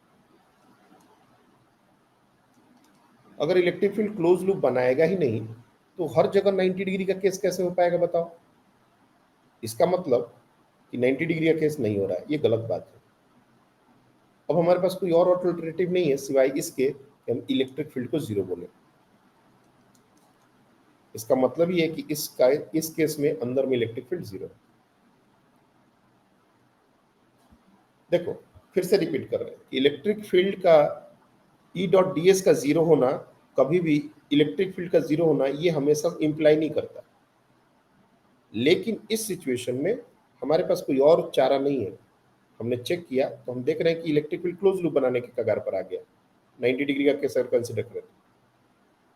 अगर इलेक्ट्रिक फील्ड क्लोज लूप बनाएगा ही नहीं तो हर जगह 90 डिग्री का केस कैसे हो पाएगा बताओ? इसका मतलब कि 90 डिग्री का केस नहीं हो रहा है, ये गलत बात है। अब हमारे पास कोई और अल्टरनेटिव नहीं है सिवाय इसके कि हम इलेक्ट्रिक फील्ड को जीरो बोले। इसका मतलब ये है कि इस केस में अंदर में इलेक्ट्रिक फील्ड जीरो है। देखो फिर से रिपीट कर रहे हैं, इलेक्ट्रिक फील्ड का ई डॉट डी एस का जीरो होना, कभी भी इलेक्ट्रिक फील्ड का जीरो होना ये हमेशा इंप्लाई नहीं करता। लेकिन इस सिचुएशन में हमारे पास कोई और चारा नहीं है। हमने चेक किया तो हम देख रहे हैं कि इलेक्ट्रिक फील्ड क्लोज लूप बनाने के कगार पर आ गया, 90 डिग्री का केस अगर कंसिडर करें,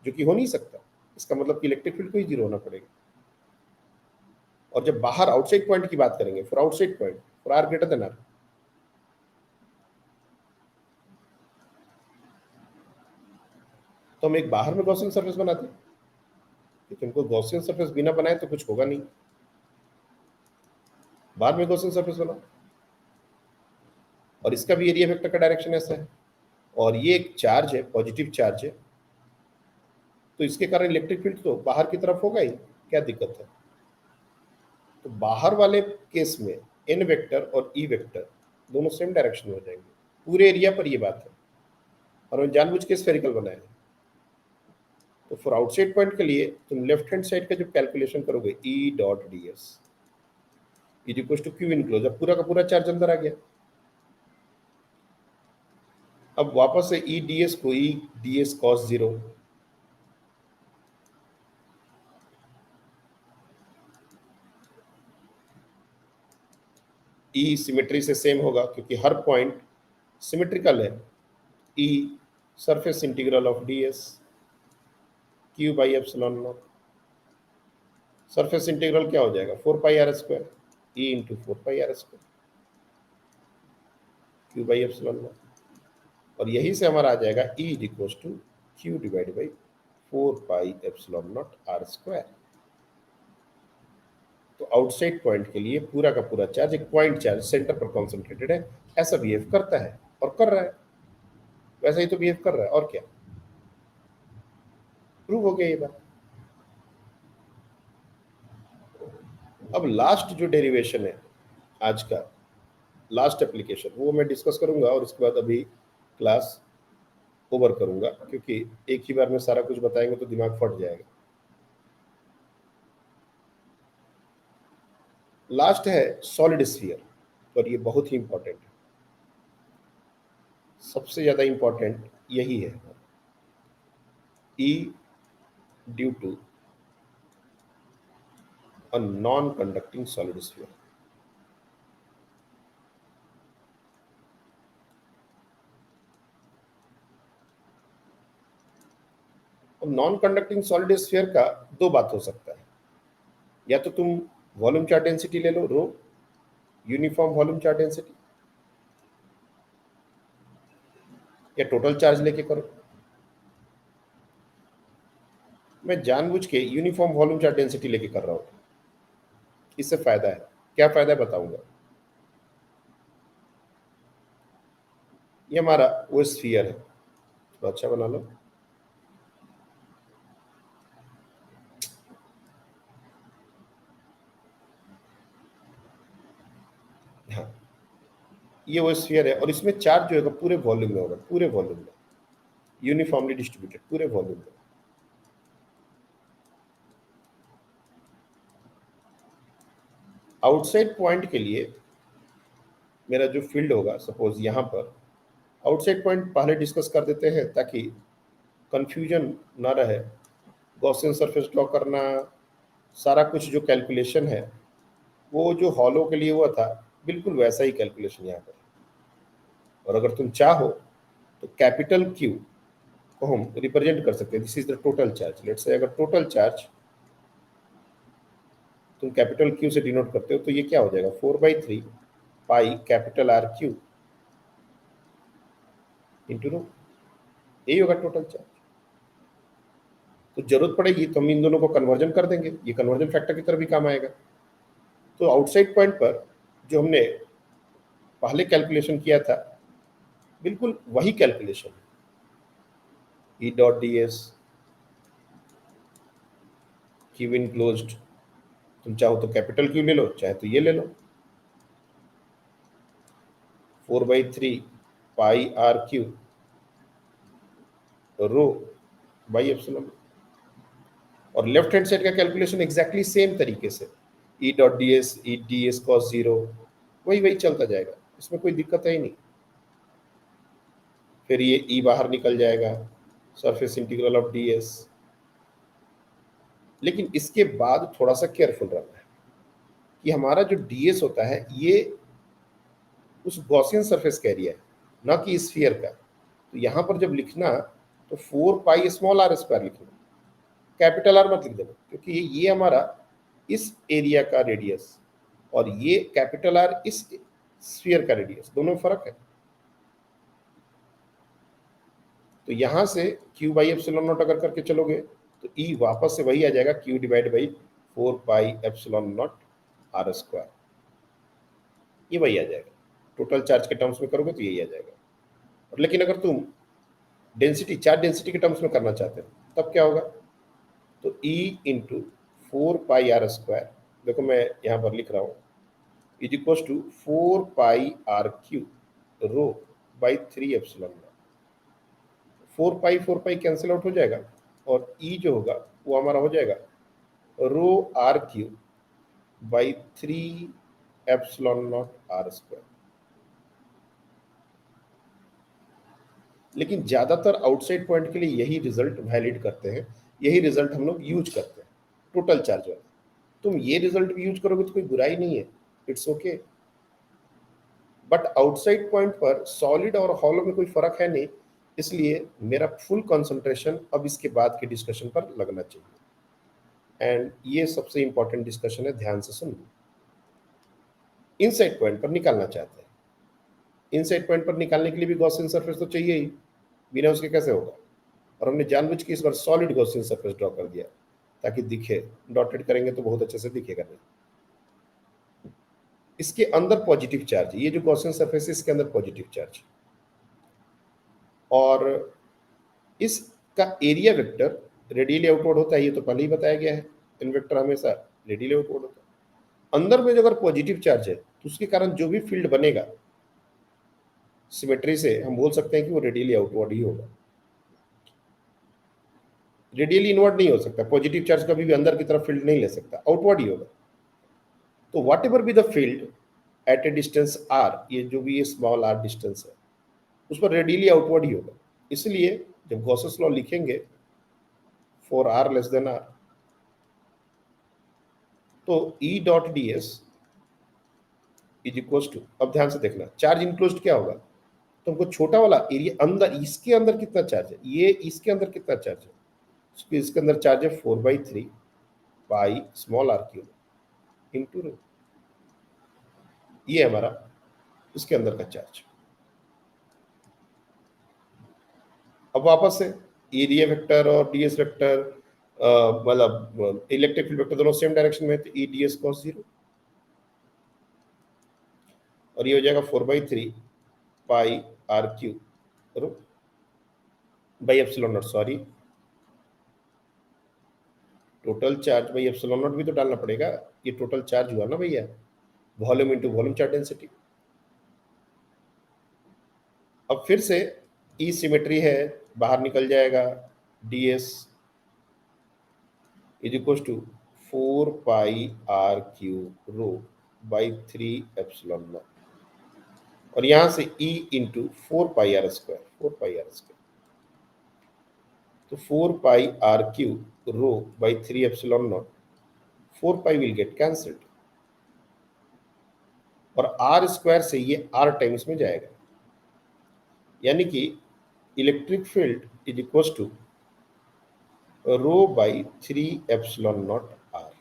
जो कि हो नहीं सकता। इसका मतलब कि इलेक्ट्रिक फील्ड को ही जीरो होना पड़ेगा। और जब बाहर आउटसाइड पॉइंट की बात करेंगे, for outside point for R greater than are, तो हम एक बाहर में गॉसियन सरफेस बनाते हैं, लेकिन हमको गॉसियन सरफेस बिना बनाए तो कुछ होगा नहीं। बाहर में गॉसियन सरफेस बनाओ, और इसका भी एरिया वेक्टर का डायरेक्शन ऐसा है, और ये एक चार्ज है, पॉजिटिव चार्ज है, तो इसके कारण इलेक्ट्रिक फील्ड तो बाहर की तरफ होगा ही, क्या दिक्कत है? तो बाहर वाले केस में एन वेक्टर और ई वेक्टर दोनों सेम डायरेक्शन में हो जाएंगे। पूरे एरिया पर ये बात है, और हम जानबूझ के स्फेरिकल बनाए हैं। तो फॉर आउटसाइड पॉइंट के लिए तुम लेफ्ट हैंड साइड का जो कैलकुलेशन करोगे, E dot D S is equal to Q enclose, अब पूरा का पूरा चार्ज अंदर आ गया। अब वापस से ई डी एस को E d S cos zero, E symmetry से सेम होगा क्योंकि हर पॉइंट सिमेट्रिकल है। E surface integral of d s q by epsilon naught, surface integral क्या हो जाएगा 4 pi are square, E into 4 pi are square q by epsilon naught. और यही से हमारा आ जाएगा E is equal to Q divide by 4πε0r²। तो आउटसाइड पॉइंट के लिए पूरा का पूरा चार्ज एक पॉइंट चार्ज सेंटर पर कॉन्सेंट्रेटेड है, ऐसा बिहेव करता है और कर रहा है, वैसा ही तो बिहेव कर रहा है, और क्या। प्रूव हो गया ये बात। अब लास्ट जो डेरिवेशन है आज का, लास्ट एप्लीकेशन, वो मैं डिस्कस करूंगा और इसके बाद अभी क्लास ओवर करूंगा, क्योंकि एक ही बार में सारा कुछ बताएंगे तो दिमाग फट जाएगा। लास्ट है सॉलिड स्फीयर, और ये बहुत ही इंपॉर्टेंट है, सबसे ज्यादा इंपॉर्टेंट यही है। E due to a non conducting solid sphere. अब नॉन कंडक्टिंग सॉलिड स्फीयर का दो बात हो सकता है, या तो तुम वॉल्यूम चार्ज डेंसिटी ले लो, रो, यूनिफॉर्म वॉल्यूम चार्ज डेंसिटी, या टोटल चार्ज लेके करो। मैं जानबूझ के यूनिफॉर्म वॉल्यूम चार्ज डेंसिटी लेके कर रहा हूं, इससे फायदा है। क्या फायदा है बताऊंगा। ये हमारा वो स्फीयर है, तो अच्छा बना लो। हाँ, ये वो स्फीयर है, और इसमें चार्ज जो है पूरे वॉल्यूम में होगा, पूरे वॉल्यूम में यूनिफॉर्मली डिस्ट्रीब्यूटेड, पूरे वॉल्यूम में। आउटसाइड पॉइंट के लिए मेरा जो फील्ड होगा, सपोज यहां पर आउटसाइड पॉइंट पहले डिस्कस कर देते हैं ताकि कंफ्यूजन ना रहे। गॉसियन सरफेस ड्रॉ करना, सारा कुछ जो कैलकुलेशन है वो जो हॉलो के लिए हुआ था, बिल्कुल वैसा ही कैलकुलेशन यहाँ पर। और अगर तुम चाहो तो कैपिटल Q को हम रिप्रेजेंट कर सकते हैं, this is the total charge. Let's say अगर टोटल चार्ज तुम कैपिटल Q से डिनोट करते हो तो ये क्या हो जाएगा, 4/3 pi capital RQ into rho, यही होगा टोटल चार्ज। तो जरूरत पड़ेगी तो हम इन दोनों को कन्वर्जन कर देंगे, ये कन्वर्जन फैक्टर की तरफ भी काम आएगा। तो आउटसाइड पॉइंट पर जो हमने पहले कैलकुलेशन किया था, बिल्कुल वही calculation, E dot ds Q enclosed, तुम चाहो तो कैपिटल Q ले लो, चाहे तो ये ले लो, 4/3 पाई RQ रो बाई एप्सिलॉन। और लेफ्ट हैंड साइड का कैलकुलेशन एग्जैक्टली सेम तरीके से, E डॉट ds cos 0, वही वही चलता जाएगा, इसमें कोई दिक्कत है ही नहीं। फिर ये E बाहर निकल जाएगा, सरफेस इंटीग्रल ऑफ ds। लेकिन इसके बाद थोड़ा सा केयरफुल रहना है कि हमारा जो ds होता है ये उस गॉसियन सरफेस का एरिया है, ना कि स्फीयर का। तो यहाँ पर जब लिखना तो 4πr² लिखना, कैपिटल R मत लिख देना, क्योंकि ये हमारा इस एरिया का रेडियस और ये कैपिटल R इस स्फीयर का रेडियस, दोनों में फर्क है। तो यहां से Q/ε0 अगर करके चलोगे तो E वापस से वही आ जाएगा, Q डिवाइड बाई 4πε0r², ये वही आ जाएगा। टोटल चार्ज के टर्म्स में करोगे तो यही आ जाएगा। और लेकिन अगर तुम डेंसिटी, चार्ज डेंसिटी के टर्म्स में करना चाहते हो तब क्या होगा, तो E इंटू 4πr², देखो मैं यहाँ पर लिख रहा हूँ, is equal to 4πrq rho by 3ε0। 4π cancel out हो जाएगा, और E जो होगा वो हमारा हो जाएगा रो RQ बाई 3ε0r²। लेकिन ज्यादातर आउटसाइड पॉइंट के लिए यही रिजल्ट वैलिड करते हैं, यही रिजल्ट हम लोग यूज करते हैं टोटल चार्ज वाला। तुम ये रिजल्ट भी यूज करोगे तो कोई बुराई नहीं है, it's okay. But outside point पर सॉलिड और हॉलो में कोई फर्क है नहीं, इसलिए मेरा फुल कंसंट्रेशन अब इसके बाद के डिस्कशन पर लगना चाहिए। एंड ये सबसे इंपॉर्टेंट डिस्कशन है, ध्यान से सुन। इनसाइड पॉइंट पर निकालना चाहते हैं इनसाइड पॉइंट पर निकालने के लिए भी गॉसियन सरफेस तो चाहिए ही, बिना उसके कैसे होगा। और हमने जानबूझ के इस बार सॉलिड गॉसियन सरफेस ड्रॉ कर दिया ताकि दिखे, डॉटेड करेंगे तो बहुत अच्छे से दिखेगा नहीं। इसके अंदर पॉजिटिव चार्ज, ये जो गॉसियन सरफेस है इसके अंदर पॉजिटिव चार्ज, और इसका एरिया वेक्टर रेडियली आउटवर्ड होता है, ये तो पहले ही बताया गया है, इन वेक्टर हमेशा रेडियली आउटवर्ड होता है। अंदर में जो अगर पॉजिटिव चार्ज है तो उसके कारण जो भी फील्ड बनेगा सिमेट्री से हम बोल सकते हैं कि वो रेडियली आउटवर्ड ही होगा, रेडियली इनवर्ड नहीं हो सकता। पॉजिटिव चार्ज कभी भी अंदर की तरफ फील्ड नहीं ले सकता, आउटवर्ड ही होगा। तो whatever be the field at a distance R, ये जो भी ये स्मॉल आर डिस्टेंस है उस पर रेडियली आउटवर्ड ही होगा। इसलिए जब गॉसेस लॉ लिखेंगे for r less than are, तो E dot D S is equal to, अब ध्यान से देखना चार्ज इंक्लोज्ड क्या होगा, तो हमको छोटा वाला एरिया अंदर, इसके अंदर कितना चार्ज है, ये इसके अंदर कितना चार्ज है, इसके अंदर चार्ज है 4/3 pi small R cube into rho, ये हमारा इसके अंदर का चार्ज। अब वापस से एरिया वेक्टर और डीएस वेक्टर, मतलब इलेक्ट्रिक फील्ड वेक्टर दोनों सेम डायरेक्शन में, तो ई डी एस कॉस 0, और ये हो जाएगा 4/3 pi r cube rho by epsilon naught, sorry total charge by epsilon naught भी तो डालना पड़ेगा, ये टोटल चार्ज हुआ ना भैया, volume into volume charge density. अब फिर से ई सिमेट्री है, बाहर निकल जाएगा, d S is equal to 4 pi r cube rho by 3 epsilon naught, और यहां से E into 4 pi are square, 4 pi are square, तो 4 pi r cube rho by 3 epsilon naught, 4 pi will get cancelled, और आर स्क्वायर से ये आर टाइम्स में जाएगा, यानी कि electric field is equal to rho by 3 epsilon naught R,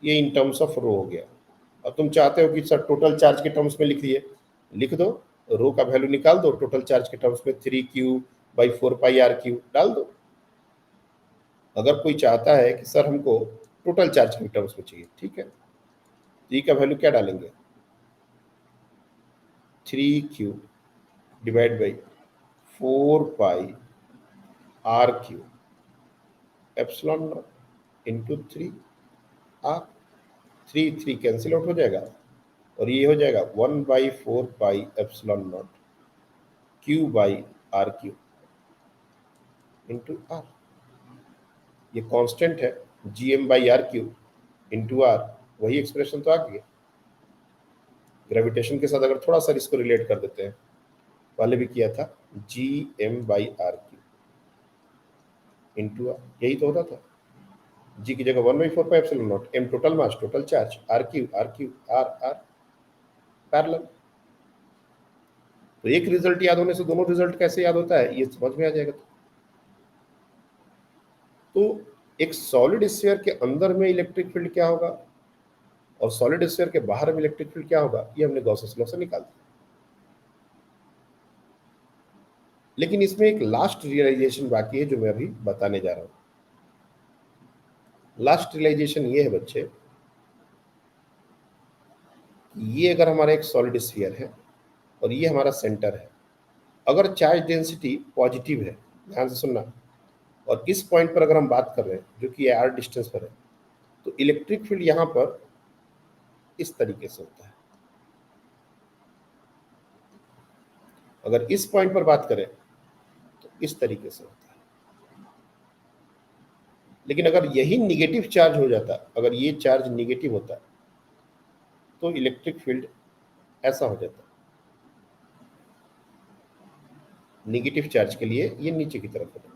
ये इन टर्म्स ऑफ रो हो गया। अब तुम चाहते हो कि सर टोटल चार्ज के टर्म्स में लिख दिए, लिख दो, रो का वैल्यू निकाल दो, टोटल चार्ज के टर्म्स में 3Q by 4 pi R Q डाल दो। अगर कोई चाहता है कि सर हमको टोटल चार्ज के टर्म्स में चाहिए, ठीक है, ई का वैल्यू क्या डालेंगे, 3Q divide by 4 pi R cube epsilon naught into 3 R, 3 cancel out हो जाएगा, और ये हो जाएगा 1/4 pi epsilon naught Q by R cube into R, ये कांस्टेंट है GM by R cube into R, वही एक्सप्रेशन तो आ गया। ग्रेविटेशन के साथ अगर थोड़ा सा इसको रिलेट कर देते हैं, पहले भी किया था, GM by R cube into R, यही तो होता था, जी की जगह 1/4 pi epsilon naught, M total mass total charge, R cube R parallel. तो एक रिजल्ट याद होने से दोनों रिजल्ट कैसे याद होता है ये समझ में आ जाएगा। तो एक सॉलिड स्फीयर के अंदर में इलेक्ट्रिक फील्ड क्या होगा और सॉलिड स्फीयर के बाहर में इलेक्ट्रिक फील्ड क्या होगा, ये हमने गॉसेस लॉ से निकाल दिया। लेकिन इसमें एक लास्ट रियलाइजेशन बाकी है जो मैं अभी बताने जा रहा हूं। लास्ट रियलाइजेशन ये है बच्चे, ये अगर हमारा एक सॉलिड स्फीयर है और ये हमारा सेंटर है, अगर चार्ज डेंसिटी पॉजिटिव है, ध्यान से सुनना, और इस पॉइंट पर अगर हम बात कर रहे हैं जो कि आर डिस्टेंस पर है, तो इलेक्ट्रिक फील्ड यहां पर इस तरीके से होता है। अगर इस पॉइंट पर बात करें तो इस तरीके से होता है। लेकिन अगर यही निगेटिव चार्ज हो जाता, अगर ये चार्ज निगेटिव होता तो इलेक्ट्रिक फील्ड ऐसा हो जाता, निगेटिव चार्ज के लिए ये नीचे की तरफ होता।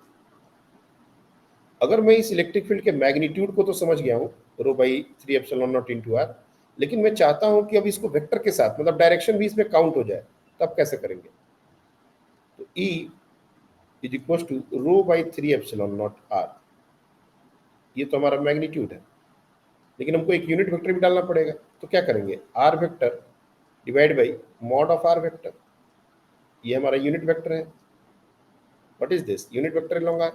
अगर मैं इस इलेक्ट्रिक फील्ड के मैग्नीट्यूड को तो समझ गया हूं, rho by 3 epsilon naught into r, लेकिन मैं चाहता हूं कि अब इसको वेक्टर के साथ, मतलब डायरेक्शन भी इसमें काउंट हो जाए, तब कैसे करेंगे, तो E is equal to rho by 3 epsilon naught R, ये तो हमारा मैग्नीट्यूड है, लेकिन हमको एक यूनिट वेक्टर भी डालना पड़ेगा, तो क्या करेंगे, R vector divide by mod of R vector, ये हमारा यूनिट वेक्टर है. What is this? Unit vector along R.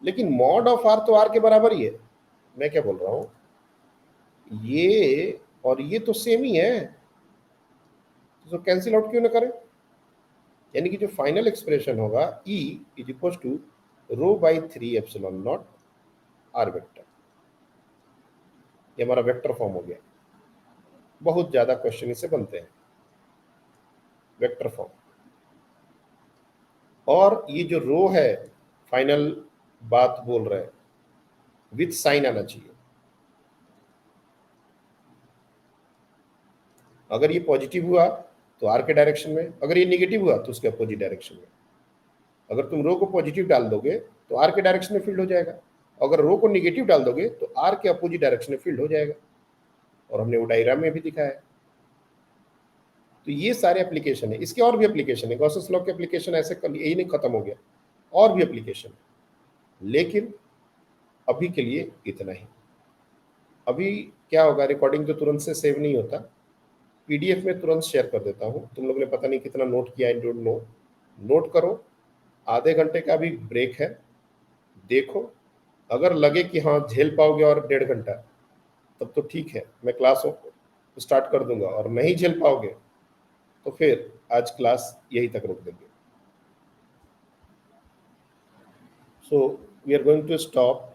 लेकिन मॉड ऑफ आर तो आर के बराबर ही है. मैं क्या बोल रहा हूं, ये और ये तो सेम ही है, तो कैंसिल आउट क्यों ना करें. यानी कि जो फाइनल एक्सप्रेशन होगा E is equal to rho by 3 epsilon naught R vector. ये हमारा वेक्टर फॉर्म हो गया. बहुत ज्यादा क्वेश्चन इससे बनते हैं, वेक्टर फॉर्म. और ये जो रो है, फाइनल बात बोल रहे हैं, विथ साइन आना चाहिए. अगर ये पॉजिटिव हुआ तो आर के डायरेक्शन में, अगर ये निगेटिव हुआ तो उसके अपोजिट डायरेक्शन में. अगर तुम रो को पॉजिटिव डाल दोगे तो आर के डायरेक्शन में फील्ड हो जाएगा, अगर रो को निगेटिव डाल दोगे तो आर के अपोजिट डायरेक्शन में फील्ड हो जाएगा. और हमने वो डायग्राम में भी दिखाया है. तो ये सारे एप्लीकेशन है. इसके और भी एप्लीकेशन है. गॉसेस लॉ के एप्लीकेशन ऐसे यही नहीं खत्म हो गया, और भी एप्लीकेशन है. लेकिन अभी के लिए इतना ही. अभी क्या होगा, रिकॉर्डिंग तो तुरंत से सेव नहीं होता, पीडीएफ में तुरंत शेयर कर देता हूँ. तुम लोगों ने पता नहीं कितना नोट किया, आई डोंट नो. नोट करो. आधे घंटे का भी ब्रेक है, देखो. अगर लगे कि हाँ झेल पाओगे और 1.5 घंटा, तब तो ठीक है, मैं क्लास स्टार्ट कर दूंगा. और नहीं झेल पाओगे तो फिर आज क्लास यहीं तक रोक देंगे. So we are going to stop